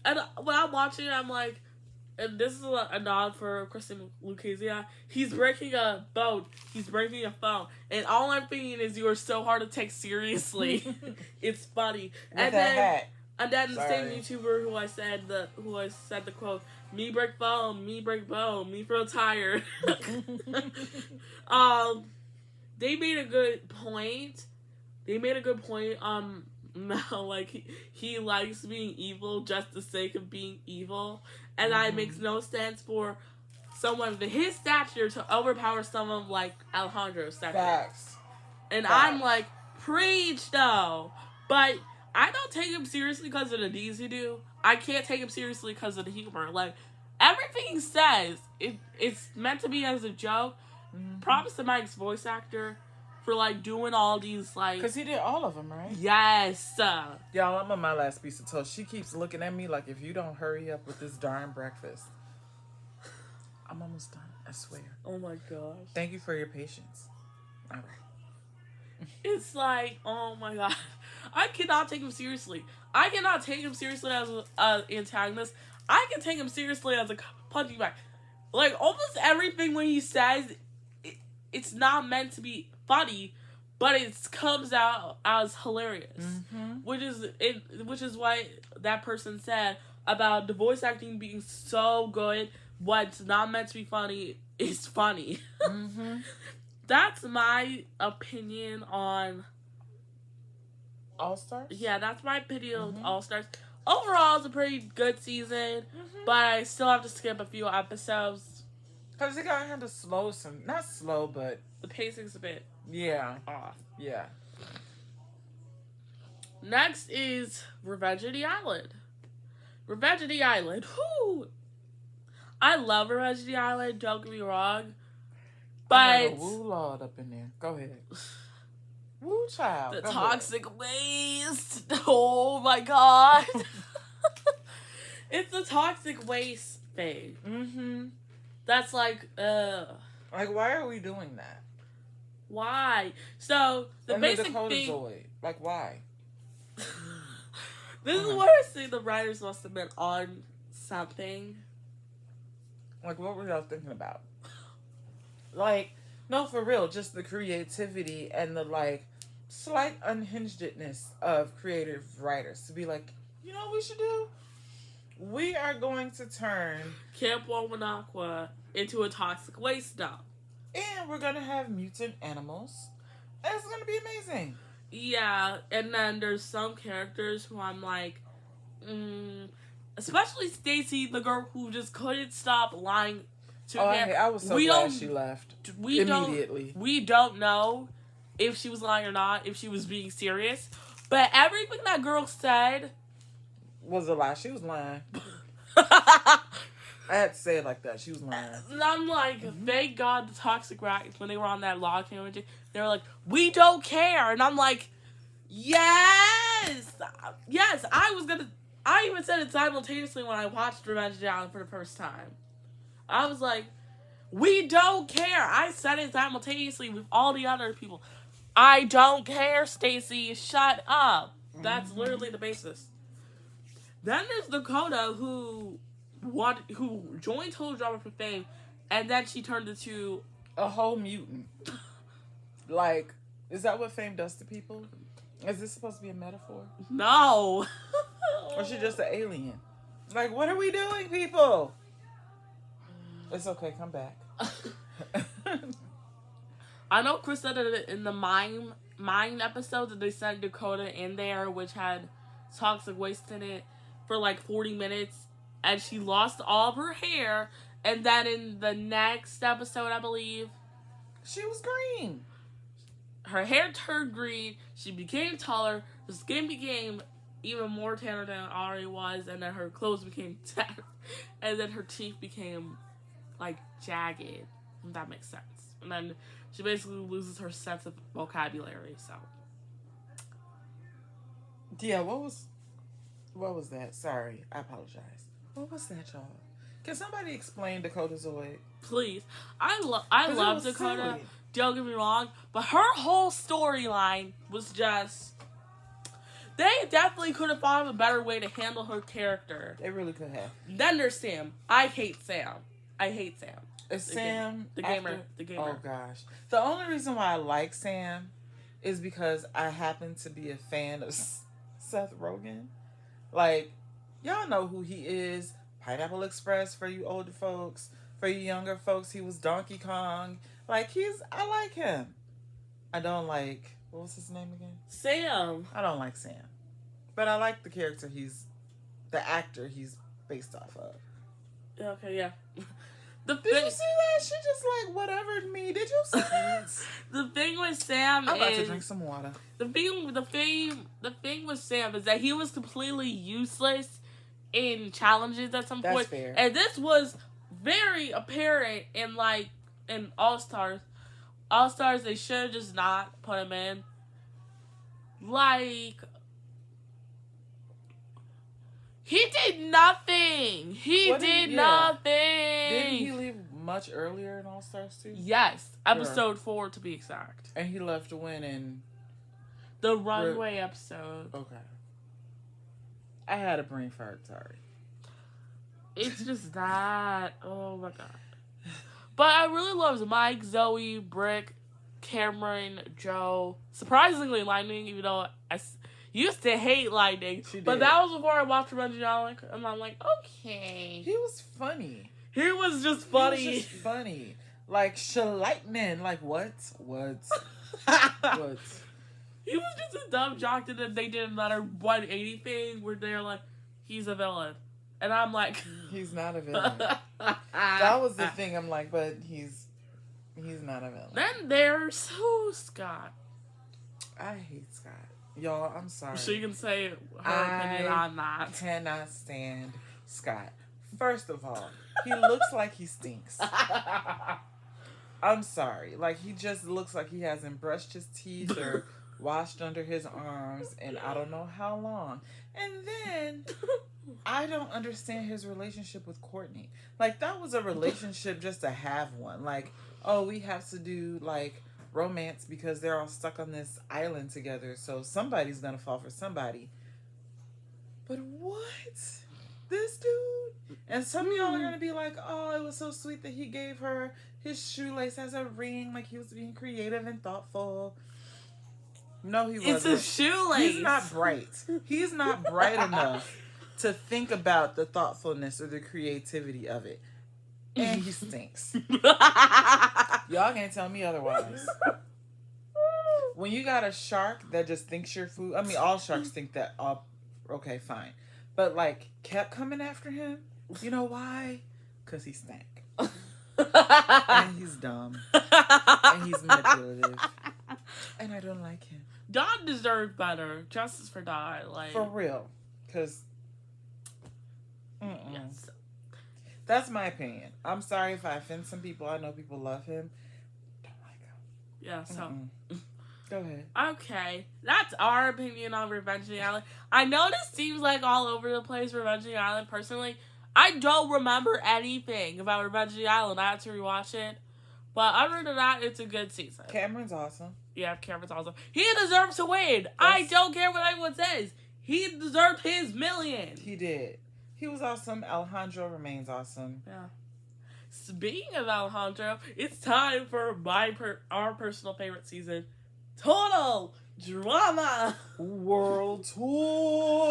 A: And when I'm watching it, I'm like, and this is a nod for Kristen Lucchese. He's breaking a boat. He's breaking a phone. And all I'm thinking is, you are so hard to take seriously. It's funny.
B: With that hat.
A: And then the same YouTuber who I said the quote, me break bone, me feel tired. They made a good point. Mel, like, he likes being evil just the sake of being evil. And that makes no sense for someone of his stature to overpower someone like Alejandro's stature.
B: Facts.
A: And I'm like, preach though. But I don't take him seriously because of the deeds he do. I can't take him seriously because of the humor. Like, everything he says, it's meant to be as a joke. Props to Mike's voice actor for, like, doing all these, like...
B: Because he did all of them, right?
A: Yes.
B: Y'all, I'm on my last piece of toast. She keeps looking at me like, if you don't hurry up with this darn breakfast. I'm almost done, I swear.
A: Oh my gosh.
B: Thank you for your patience. All right.
A: It's like, oh my god. I cannot take him seriously. I cannot take him seriously as an antagonist. I can take him seriously as a punching bag. Like, almost everything when he says, it's not meant to be funny, but it comes out as hilarious. Which is why that person said about the voice acting being so good, what's not meant to be funny is funny. That's my opinion on
B: All Stars?
A: Yeah, that's my opinion on All Stars. Overall, it's a pretty good season, but I still have to skip a few episodes.
B: Because it got kind of slow, not slow, but...
A: The pacing's a bit
B: off. Yeah.
A: Next is Revenge of the Island. Revenge of the Island. Whoo! I love Revenge of the Island, don't get me wrong. But...
B: I got a woo lord up in there. Go ahead. Woo child.
A: The toxic waste. Oh my god. It's the toxic waste thing. That's like,
B: Like, why are we doing that?
A: Why? So the
B: And
A: basic
B: Dakota
A: thing.
B: Zoid. Like, why?
A: This is where I say the writers must have been on something.
B: Like, what were y'all thinking about? Like, no, for real, just the creativity and the, like, slight unhingedness of creative writers to be like, you know what we should do? We are going to turn
A: Camp Wawanakwa into a toxic waste dump.
B: and we're going to have mutant animals. And it's going to be amazing.
A: Yeah, and then there's some characters who I'm like, especially Stacy, the girl who just couldn't stop lying to him.
B: I was so glad she left immediately.
A: We don't know if she was lying or not, if she was being serious. But everything that girl said
B: was a lie. She was lying. I had to say it like that. She was lying.
A: And I'm like, thank God the toxic rats, when they were on that log camera, they were like, we don't care. And I'm like, yes! Yes, I even said it simultaneously when I watched Revenge of the Island for the first time. I was like, we don't care. I said it simultaneously with all the other people. I don't care, Stacy. Shut up. That's literally the basis. Then there's Dakota, who joined Total Drama for fame, and then she turned into
B: a whole mutant. Like, is that what fame does to people? Is this supposed to be a metaphor?
A: No.
B: Or is she just an alien? Like, what are we doing, people? It's okay, come back.
A: I know Chris said it in the mime episode that they sent Dakota in there, which had toxic waste in it, for like 40 minutes, and she lost all of her hair, and then in the next episode, I believe,
B: she was green.
A: Her hair turned green, she became taller, her skin became even more tanner than it already was, and then her clothes became tanner, and then her teeth became, like, jagged, if that makes sense. And then she basically loses her sense of vocabulary, so.
B: Yeah, what was that? Sorry, I apologize. What was that, y'all? Can somebody explain Dakota Zoid?
A: Please. I love Dakota.
B: Silly.
A: Don't get me wrong. But her whole storyline was just... They definitely could have thought of a better way to handle her character.
B: They really could have.
A: Then there's Sam. I hate Sam.
B: Is Sam...
A: The gamer.
B: Oh, gosh. The only reason why I like Sam is because I happen to be a fan of Seth Rogen. Like, y'all know who he is. Pineapple Express for you older folks. For you younger folks, he was Donkey Kong. Like, I like him. I don't like... What was his name again?
A: Sam.
B: I don't like Sam. But I like the character the actor he's based off of.
A: Okay, yeah.
B: Did you see that? She just like whatevered me. Did you see that?
A: The thing with Sam
B: I'm about to drink some water.
A: The thing with Sam is that he was completely useless in challenges at some point.
B: That's fair.
A: And this was very apparent in All Stars. All Stars, they should have just not put him in. Like, he did nothing. He did nothing.
B: Didn't he leave much earlier in All Stars 2?
A: Yes. Episode 4 to be exact.
B: And he left to win in...
A: The runway episode.
B: Okay. I had a brain fart, sorry.
A: It's just that. Oh my god. But I really love Mike, Zoe, Brick, Cameron, Joe. Surprisingly, Lightning, even though I used to hate Lightning. But that was before I watched Revenge of the Island, and I'm like, okay.
B: He was funny.
A: He was just funny.
B: He was just funny. Like, Lightning. Like, what? What? What?
A: He was just a dumb jock that they did another 180 thing where they're like, he's a villain. And I'm like...
B: He's not a villain. That was the thing. I'm like, but he's not a villain.
A: Then there's Scott.
B: I hate Scott. Y'all, I'm sorry.
A: She can say her opinion on that.
B: I cannot stand Scott. First of all, he looks like he stinks. I'm sorry. Like, he just looks like he hasn't brushed his teeth or washed under his arms in I don't know how long. And then... I don't understand his relationship with Courtney. Like, that was a relationship just to have one. Like, oh, we have to do, like, romance because they're all stuck on this island together. So somebody's gonna fall for somebody. But what? This dude? And some of y'all are gonna be like, oh, it was so sweet that he gave her his shoelace as a ring, like he was being creative and thoughtful. No, he wasn't.
A: It's a shoelace.
B: He's not bright. He's not bright enough to think about the thoughtfulness or the creativity of it. And he stinks. Y'all can't tell me otherwise. When you got a shark that just thinks you're food, I mean, all sharks think that, okay, fine. But, like, kept coming after him. You know why? Because he stank. And he's dumb. And he's manipulative. And I don't like him.
A: Don deserved better. Justice for Don. Like,
B: for real. Because,
A: yes.
B: That's my opinion. I'm sorry if I offend some people. I know people love him. Don't like him.
A: Yeah, so.
B: Go ahead.
A: Okay. That's our opinion on Revenge on the Island. I know this seems like all over the place, Revenge on the Island. Personally, I don't remember anything about Revenge on the Island. I had to rewatch it. But other than that, it's a good season.
B: Cameron's awesome.
A: Yeah, Cameron's awesome. He deserves to win. I don't care what anyone says. He deserved his million.
B: He did. He was awesome. Alejandro remains awesome.
A: Yeah. Speaking of Alejandro, it's time for our personal favorite season, Total Drama
B: World Tour.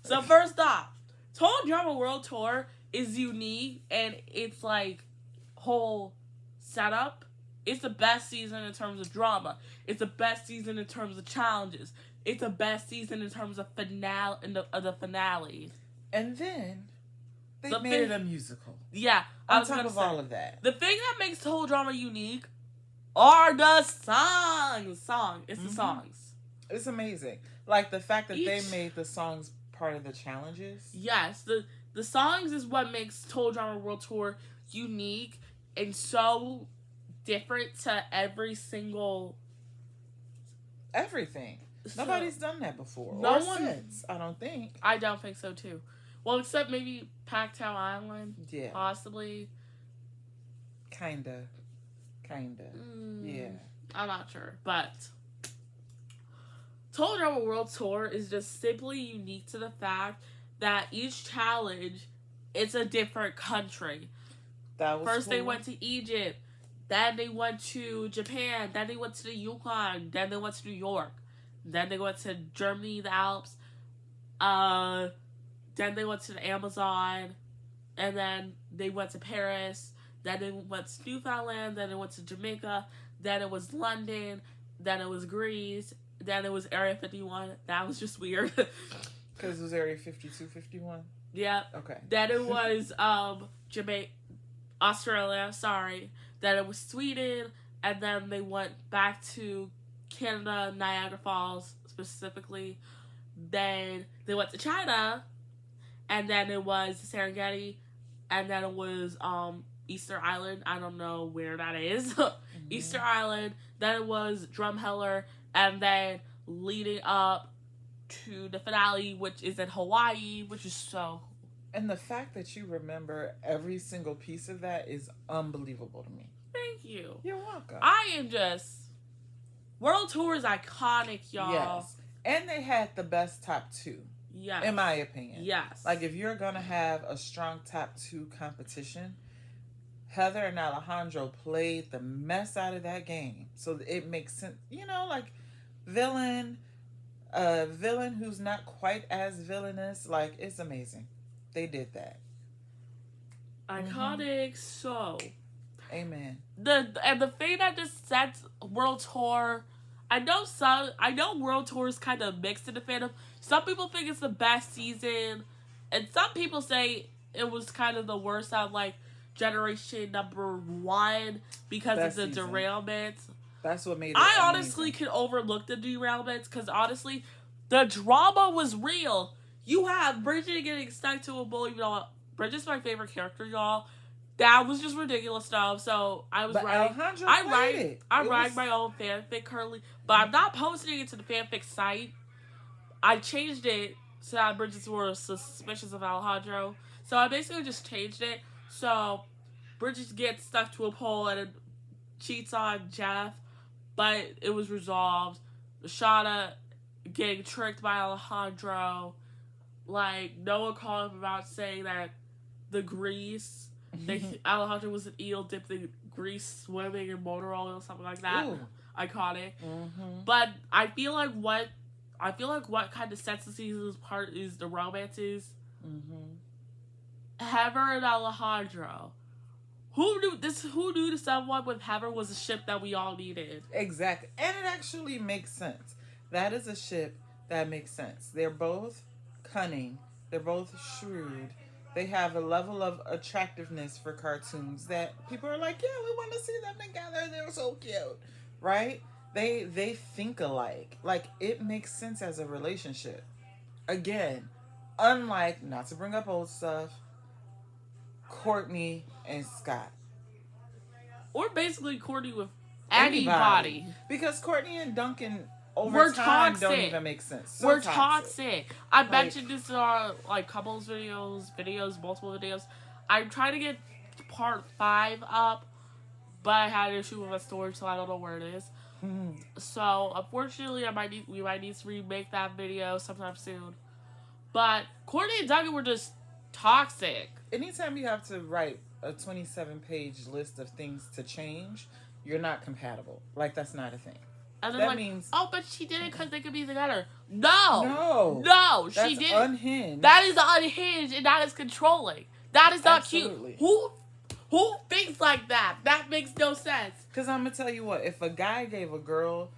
A: So first off, Total Drama World Tour is unique, and it's like whole setup. It's the best season in terms of drama. It's the best season in terms of challenges. It's the best season in terms of the finale.
B: And then they made it a musical.
A: Yeah,
B: on top of all of that,
A: the thing that makes Total Drama unique are the songs. It's the songs.
B: It's amazing. Like the fact that they made the songs part of the challenges.
A: Yes, the songs is what makes Total Drama World Tour unique and so different to every single
B: everything.
A: So,
B: nobody's done that before.
A: No
B: or
A: one.
B: Since, I don't think.
A: I don't think so too. Well, except maybe Pactown Island.
B: Yeah.
A: Possibly.
B: Kinda. Yeah.
A: I'm not sure, but Total Drama World Tour is just simply unique to the fact that each challenge, it's a different country.
B: That was
A: First
B: cool.
A: They went to Egypt, then they went to Japan, then they went to the Yukon, then they went to New York, then they went to Germany, the Alps, then they went to the Amazon, and then they went to Paris, then they went to Newfoundland, then they went to Jamaica, then it was London, then it was Greece, then it was Area 51. That was just weird.
B: Because it was Area 52, 51?
A: Yeah.
B: Okay.
A: Then it was Australia, sorry. Then it was Sweden, and then they went back to Canada, Niagara Falls specifically. Then they went to China, and then it was Serengeti, and then it was Easter Island. I don't know where that is. Easter Island. Then it was Drumheller, and then leading up to the finale, which is in Hawaii, which is so.
B: And the fact that you remember every single piece of that is unbelievable to me.
A: Thank you.
B: You're welcome.
A: I am just. World Tour is iconic, y'all.
B: Yes. And they had the best top two.
A: Yes.
B: In my opinion.
A: Yes.
B: Like, if you're going to have a strong top two competition, Heather and Alejandro played the mess out of that game. So it makes sense. You know, like, villain who's not quite as villainous. Like, it's amazing. They did that.
A: Iconic, so.
B: Amen.
A: The thing that just sets World Tour, I know World Tour is kind of mixed in the fandom. Some people think it's the best season, and some people say it was kind of the worst out of like generation number 1 because
B: Best
A: of the
B: season.
A: derailments.
B: That's what made it
A: I
B: amazing.
A: honestly can overlook the derailments because honestly, the drama was real. You have Bridget getting stuck to a bull. You know, Bridget's my favorite character, y'all. That was just ridiculous stuff. So I was writing. I'm writing my own fanfic currently, but I'm not posting it to the fanfic site. I changed it so that Bridget's were suspicious of Alejandro. So I basically just changed it. So Bridget gets stuck to a pole, and cheats on Jeff, but it was resolved. Shauna getting tricked by Alejandro. Like, Noah called him about saying that the grease, Alejandro was an eel dipped in grease swimming in motor oil or something like that.
B: Ooh.
A: Iconic. But I feel like what kind of sets the season apart is the romances. Heather and Alejandro. Who knew to someone with Heather was a ship that we all needed?
B: Exactly. And it actually makes sense. That is a ship that makes sense. They're both cunning. They're both shrewd. They have a level of attractiveness for cartoons that people are like, yeah, we want to see them together. They're so cute. Right? They think alike. Like, it makes sense as a relationship. Again, unlike, not to bring up old stuff, Courtney and Scott.
A: Or basically Courtney with anybody.
B: Because Courtney and Duncan over time
A: toxic.
B: don't even make sense. So
A: We're toxic. I
B: Like-
A: mentioned this in our couples videos, multiple videos. I'm trying to get part 5 up, but I had an issue with my storage, so I don't know where it is. So unfortunately, we might need to remake that video sometime soon. But Courtney and Duncan were just toxic.
B: Anytime you have to write a 27-page list of things to change, you're not compatible. Like, that's not a thing.
A: And then
B: That means...
A: oh, but she did it because they could be together. No,
B: That's
A: she didn't.
B: unhinged.
A: That is unhinged, and that is controlling. That is not
B: Absolutely.
A: cute. Who thinks like that? That makes no sense.
B: Because I'm going to tell you what, if a guy gave a girl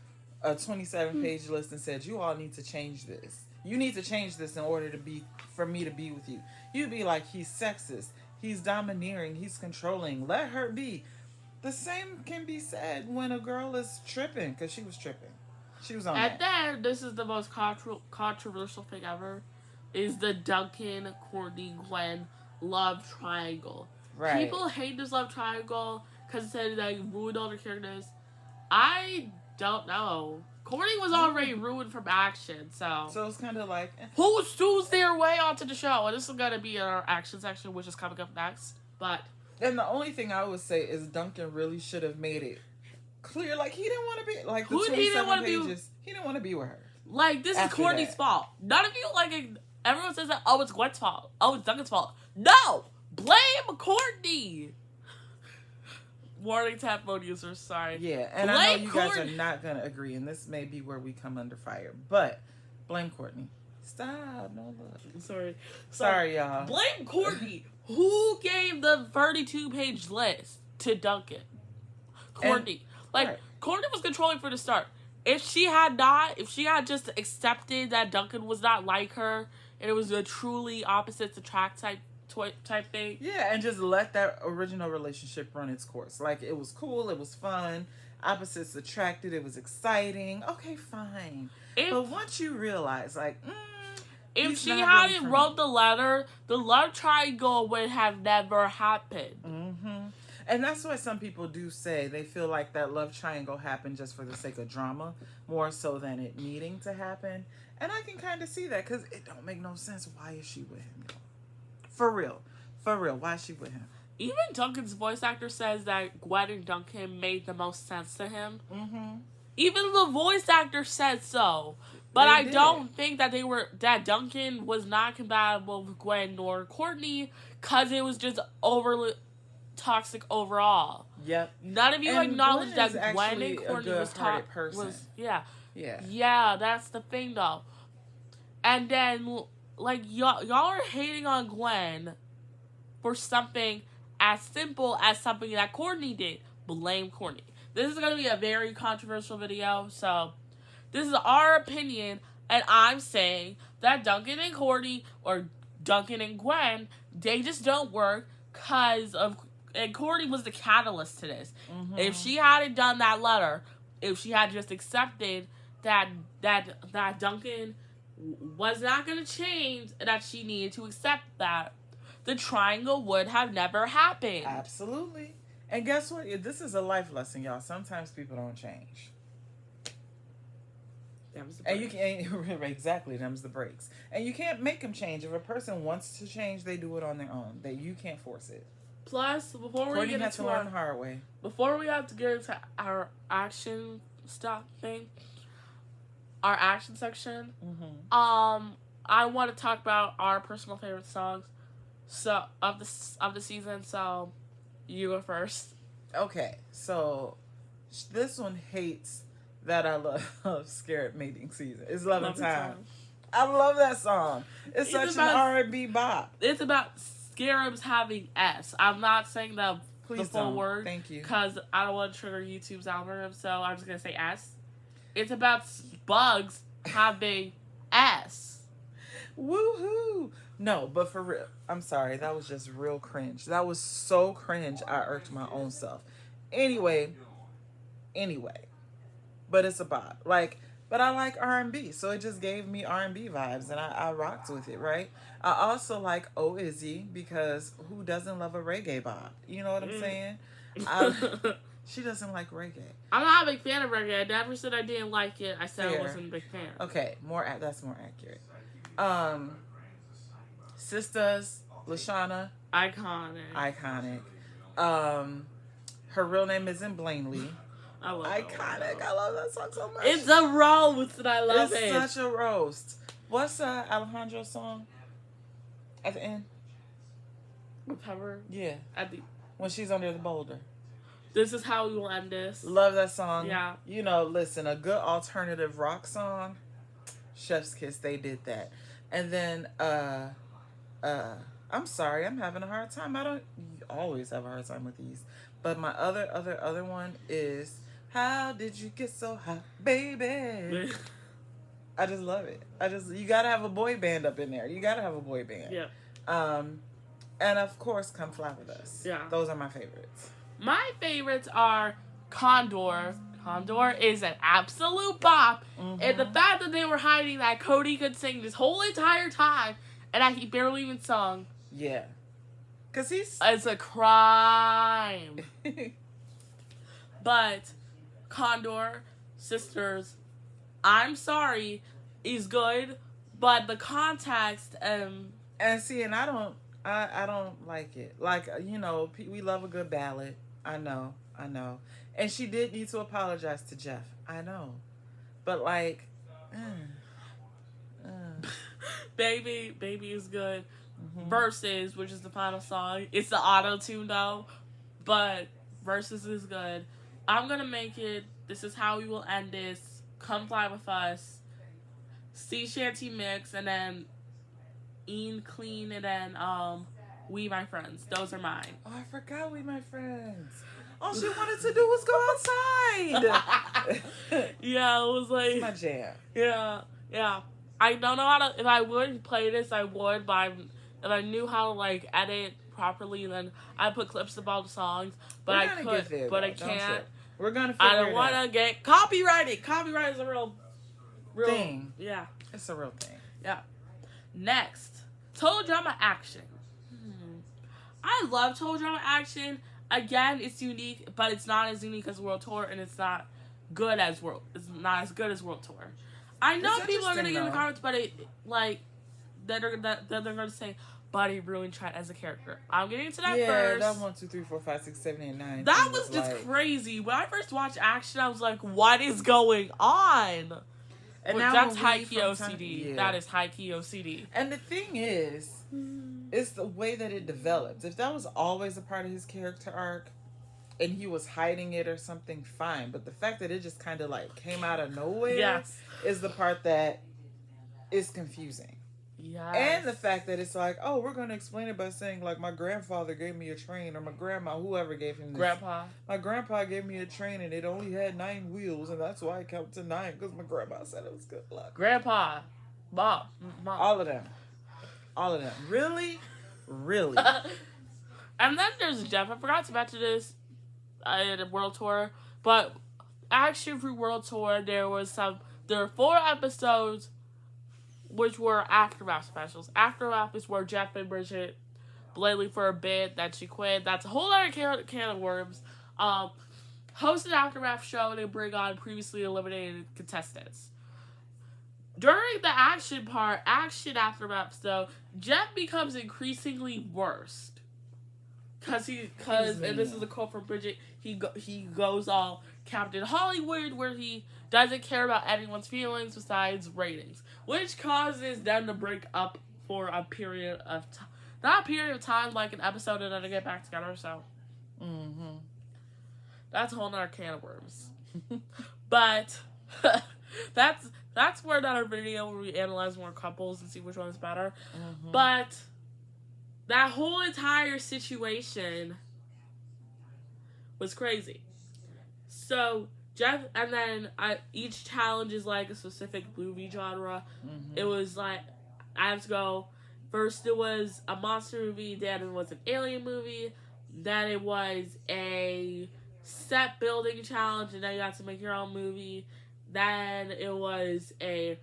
B: a 27-page list and said, you all need to change this. You need to change this in order for me to be with you. You'd be like, he's sexist. He's domineering. He's controlling. Let her be. The same can be said when a girl is tripping, because she was tripping. She was on
A: And
B: that.
A: then, this is the most controversial thing ever, is the Duncan, Courtney, Gwen love triangle.
B: Right.
A: People hate this love triangle because it said they ruined all their characters. I don't know. Courtney was already ruined from action, so
B: it's kind of like...
A: who's their way onto the show? And this is going to be in our action section, which is coming up next. But...
B: And the only thing I would say is Duncan really should have made it clear. Like, he didn't want to be... Like, the 27 pages, he didn't want to be with her.
A: Like, this is Courtney's fault. None of you, everyone says that, oh, it's Gwen's fault. Oh, it's Duncan's fault. No! Blame Courtney! Warning to headphone users, sorry.
B: Yeah, and I know you guys are not going to agree, and this may be where we come under fire. But, blame Courtney. Stop. No look. Sorry, y'all.
A: Blame Courtney. Who gave the 32-page list to Duncan? Courtney.
B: Right.
A: Courtney was controlling from the start. If she had just accepted that Duncan was not like her, and it was a truly opposites attract type thing.
B: Yeah, and just let that original relationship run its course. Like, it was cool, it was fun, opposites attracted, it was exciting. Okay, fine. But once you realize,
A: if she hadn't wrote the letter, the love triangle would have never happened.
B: Mm-hmm. And that's why some people do say they feel like that love triangle happened just for the sake of drama, more so than it needing to happen. And I can kind of see that, because it don't make no sense. Why is she with him? For real. Why is she with him?
A: Even Duncan's voice actor says that Gwen and Duncan made the most sense to him.
B: Mm-hmm.
A: Even the voice actor said so. But I don't think that Duncan was not compatible with Gwen nor Courtney, because it was just overly toxic overall.
B: Yep.
A: None of you acknowledge that Gwen
B: and
A: and Courtney was toxic. Yeah, that's the thing though. And then, y'all are hating on Gwen for something as simple as something that Courtney did. Blame Courtney. This is going to be a very controversial video, so this is our opinion, and I'm saying that Duncan and Courtney, or Duncan and Gwen, they just don't work and Courtney was the catalyst to this. Mm-hmm. If she hadn't done that letter, if she had just accepted that Duncan was not going to change, that she needed to accept that, the triangle would have never happened.
B: Absolutely. And guess what? This is a life lesson, y'all. Sometimes people don't change. And you can't exactly them's the breaks. And you can't make them change. If a person wants to change, they do it on their own. You can't force it.
A: Plus, before we
B: Courtney
A: get
B: had to
A: into
B: learn the
A: our,
B: hard way.
A: before we have to get into our action stuff thing, our action section, I want to talk about our personal favorite songs, so of the season. So, you go first.
B: Okay, so this one hates that I love Scared Mating Season. It's Love and
A: Love and
B: Time.
A: Time.
B: I love that song. It's such an
A: about-
B: R&B bop.
A: It's about scarabs having S. I'm not saying the
B: Please
A: full
B: don't.
A: word.
B: Thank you.
A: Because I don't want to trigger YouTube's algorithm, so I'm just going to say S. It's about bugs having S.
B: Woohoo! No, but for real, I'm sorry. That was just real cringe. That was so cringe. I irked my own self. Anyway. But it's a bop. But I like R&B, so it just gave me R&B vibes, and I rocked with it, right? I also like Oh Izzy, because who doesn't love a reggae bop? You know what I'm saying? She doesn't like reggae.
A: I'm not a big fan of reggae. I never said I didn't like it. I said
B: Fair.
A: I wasn't a big fan.
B: Okay, that's more accurate. Sisters, Lashana,
A: Iconic.
B: Her real name isn't Blaney.
A: I love
B: Iconic.
A: that.
B: I love that song so much.
A: It's a roast, and I love it.
B: It's such a roast. What's Alejandro's song at the end?
A: With her
B: Yeah,
A: at the.
B: when she's under the boulder.
A: This is how we will end this.
B: Love that song.
A: Yeah.
B: You know, listen, a good alternative rock song. Chef's Kiss, they did that. And then, I'm sorry, I'm having a hard time. I don't always have a hard time with these. But my other one is How Did You Get So Hot, Baby? I just love it. You gotta have a boy band up in there. You gotta have a boy band.
A: Yeah.
B: And of course, Come Fly With Us.
A: Yeah.
B: Those are my favorites.
A: My favorites are Condor. Condor is an absolute bop. And the fact that they were hiding that Cody could sing this whole entire time and that he barely even sung.
B: Yeah. Because
A: It's a crime. But Condor, Sisters, I'm sorry, is good. But the context
B: and see, and I don't like it. We love a good ballad. I know. And she did need to apologize to Jeff. I know. But
A: Baby is good. Versus, which is the final song. It's the auto-tune though. But Versus is good. I'm gonna make it This Is How We Will End This, Come Fly With Us, Sea Shanty Mix, and then Ian Clean, and then We My Friends. Those are mine.
B: Oh, I forgot We My Friends. All she wanted to do was go outside.
A: Yeah, it was like...
B: It's my jam.
A: Yeah. I don't know how to... If I would play this, I would, but if I knew how to, edit properly, then I'd put clips of all the songs. But I could, but I can't.
B: We're gonna figure it out.
A: I don't want to get copyrighted. Copyright is a real
B: thing.
A: Yeah.
B: It's a real thing.
A: Yeah. Next, total drama action. I love total drama action. Again, it's unique, but it's not as unique as World Tour, and it's not good as World. It's not as good as World Tour. I know people are gonna get in the comments, but they're gonna say Buddy ruined Trent as a character. I'm getting into that first.
B: Yeah, that 1, 2, 3, 4, 5, 6, 7, 8, 9.
A: That was just crazy. When I first watched Action, I was like, "What is going on?"
B: And
A: Well,
B: now
A: that's high key OCD. That is high key OCD.
B: And the thing is, it's the way that it develops. If that was always a part of his character arc, and he was hiding it or something, fine. But the fact that it just kind of came out of nowhere is the part that is confusing.
A: Yeah.
B: And the fact that it's we're going to explain it by saying, my grandfather gave me a train, or my grandma, whoever gave him this.
A: Grandpa.
B: My grandpa gave me a train, and it only had 9 wheels, and that's why I counted to 9, because my grandma said it was good luck.
A: Grandpa. Mom.
B: All of them. Really?
A: And then there's Jeff. I forgot to mention this in the World Tour, but Action through World Tour, there were 4 episodes which were Aftermath specials. Aftermath is where Jeff and Bridget Bladley for a bit, that she quit. That's a whole other can of worms. Hosted Aftermath show, they bring on previously eliminated contestants. During the action Aftermath, though, Jeff becomes increasingly worse. and this is a quote from Bridget. He goes all Captain Hollywood, where he doesn't care about anyone's feelings besides ratings, which causes them to break up for a period of time. Not a period of time, like an episode, and then they get back together. So, that's a whole nother can of worms. But that's for another video where we analyze more couples and see which one is better. But that whole entire situation was crazy. So Jeff, and then each challenge is like a specific movie genre. It was like I have to go. First, it was a monster movie. Then it was an alien movie. Then it was a set building challenge, and then you got to make your own movie. Then it was a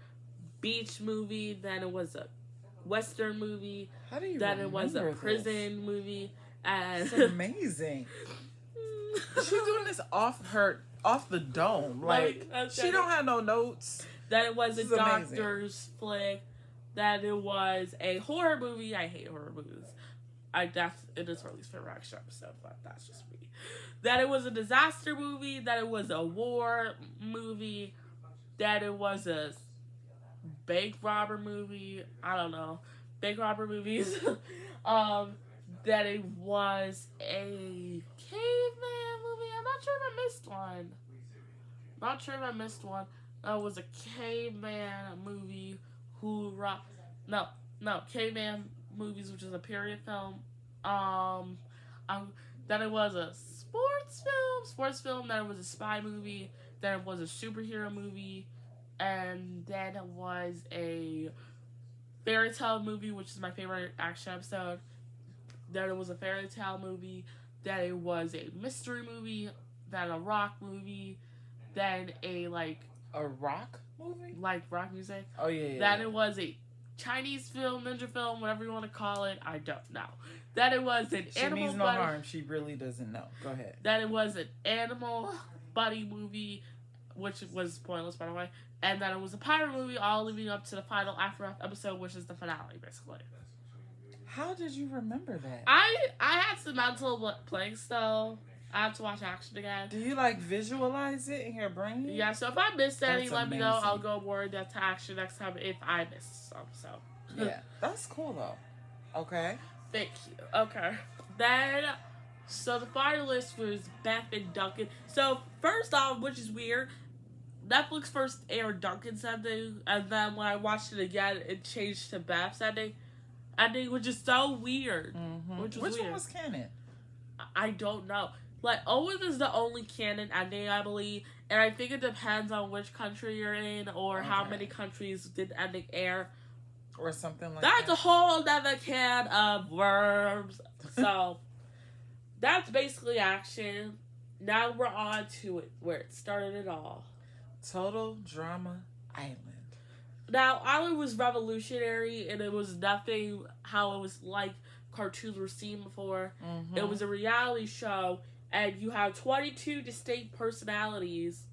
A: beach movie. Then it was a Western movie.
B: How do you
A: Then it was a prison
B: this?
A: movie. And
B: it's amazing. She's doing this off the dome. Like she don't have no notes.
A: Then it was a doctor's flick. Then it was a horror movie. I hate horror movies. It is Harley's favorite extra episode, but that's just me. Then it was a disaster movie. Then it was a war movie. Then it was a bank robber movie. I don't know. Bank robber movies. Then it was a caveman movie. I'm not sure if I missed one. It was a caveman movie. Caveman movies, which is a period film. Then it was a sports film. Then it was a spy movie. Then it was a superhero movie, and then it was a fairy tale movie, which is my favorite action episode. Then it was a fairy tale movie. Then it was a mystery movie. Then a rock movie. Then a
B: rock movie?
A: Like rock music.
B: Oh, yeah.
A: Then it was a Chinese film, ninja film, whatever you want to call it. I don't know. Then it was an
B: she
A: animal
B: means no harm. She really doesn't know. Go ahead.
A: Then it was an animal buddy movie, which was pointless, by the way. And then it was a pirate movie, all leading up to the final aftermath episode, which is the finale, basically.
B: How did you remember that?
A: I had some mental blanks, though. I have to watch action again.
B: Do you visualize it in your brain?
A: Yeah, so if I missed any, let me know. I'll go more into action next time if I missed some. So
B: yeah, that's cool though. Okay.
A: Thank you. Okay. Then, so the finalist was Beth and Duncan. So first off, which is weird, Netflix first aired Duncan's ending, and then when I watched it again, it changed to Beth's ending, which is so weird. Which one
B: was canon?
A: I don't know. Owen is the only canon ending, I believe, and I think it depends on which country you're in or how many countries did the ending air.
B: Or something like that.
A: That's a whole other can of worms. So, that's basically action. Now we're on to it, where it started it all. Total
B: Drama Island.
A: Now, Island was revolutionary, and it was nothing how it was like cartoons were seen before. It was a reality show, and you have 22 distinct personalities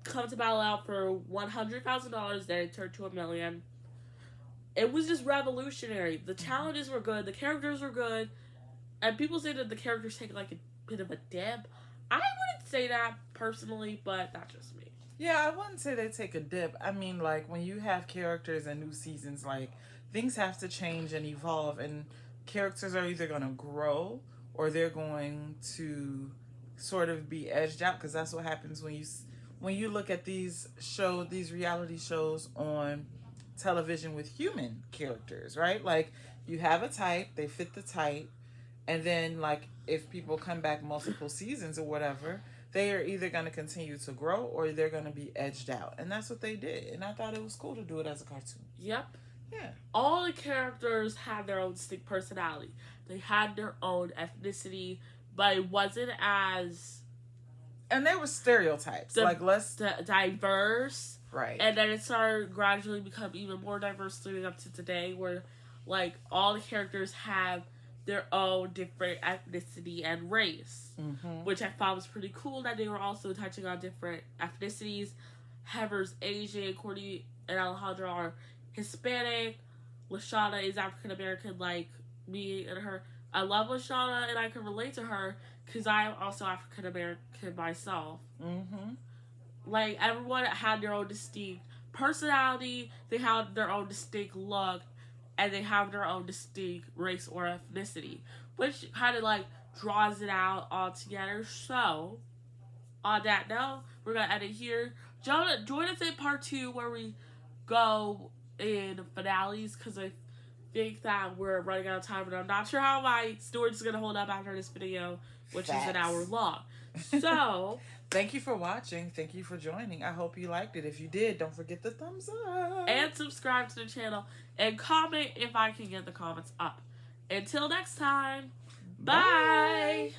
A: come to battle out for $100,000, then it turned to $1 million. It was just revolutionary. The challenges were good, the characters were good, and people say that the characters take a bit of a dip. I wouldn't say that personally, but that's just me.
B: Yeah, I wouldn't say they take a dip. I mean, when you have characters and new seasons, things have to change and evolve, and characters are either going to grow or they're going to sort of be edged out, because that's what happens when you look at these reality shows on television with human characters, right? You have a type, they fit the type, and then if people come back multiple seasons or whatever, they are either going to continue to grow or they're going to be edged out, and that's what they did. And I thought it was cool to do it as a cartoon.
A: Yep.
B: Yeah.
A: All the characters had their own distinct personality. They had their own ethnicity, but it wasn't as...
B: And there were stereotypes, less...
A: diverse.
B: Right.
A: And then it started gradually become even more diverse leading up to today, where, all the characters have their own different ethnicity and race, which I thought was pretty cool, that they were also touching on different ethnicities. Heather's Asian, Courtney and Alejandra are Hispanic, Lashana is African American like me and her. I love Lashana and I can relate to her because I am also African American myself.
B: Mm-hmm.
A: Like, everyone had their own distinct personality, they have their own distinct look, and they have their own distinct race or ethnicity, which kind of like draws it out all together. So, on that note, we're gonna end it here. Join us in part 2 where we go in finales because I think that we're running out of time and I'm not sure how my storage is gonna hold up after this video, which is an hour long. So,
B: thank you for watching. Thank you for joining. I hope you liked it. If you did, don't forget the thumbs up.
A: And subscribe to the channel. And comment if I can get the comments up. Until next time. Bye.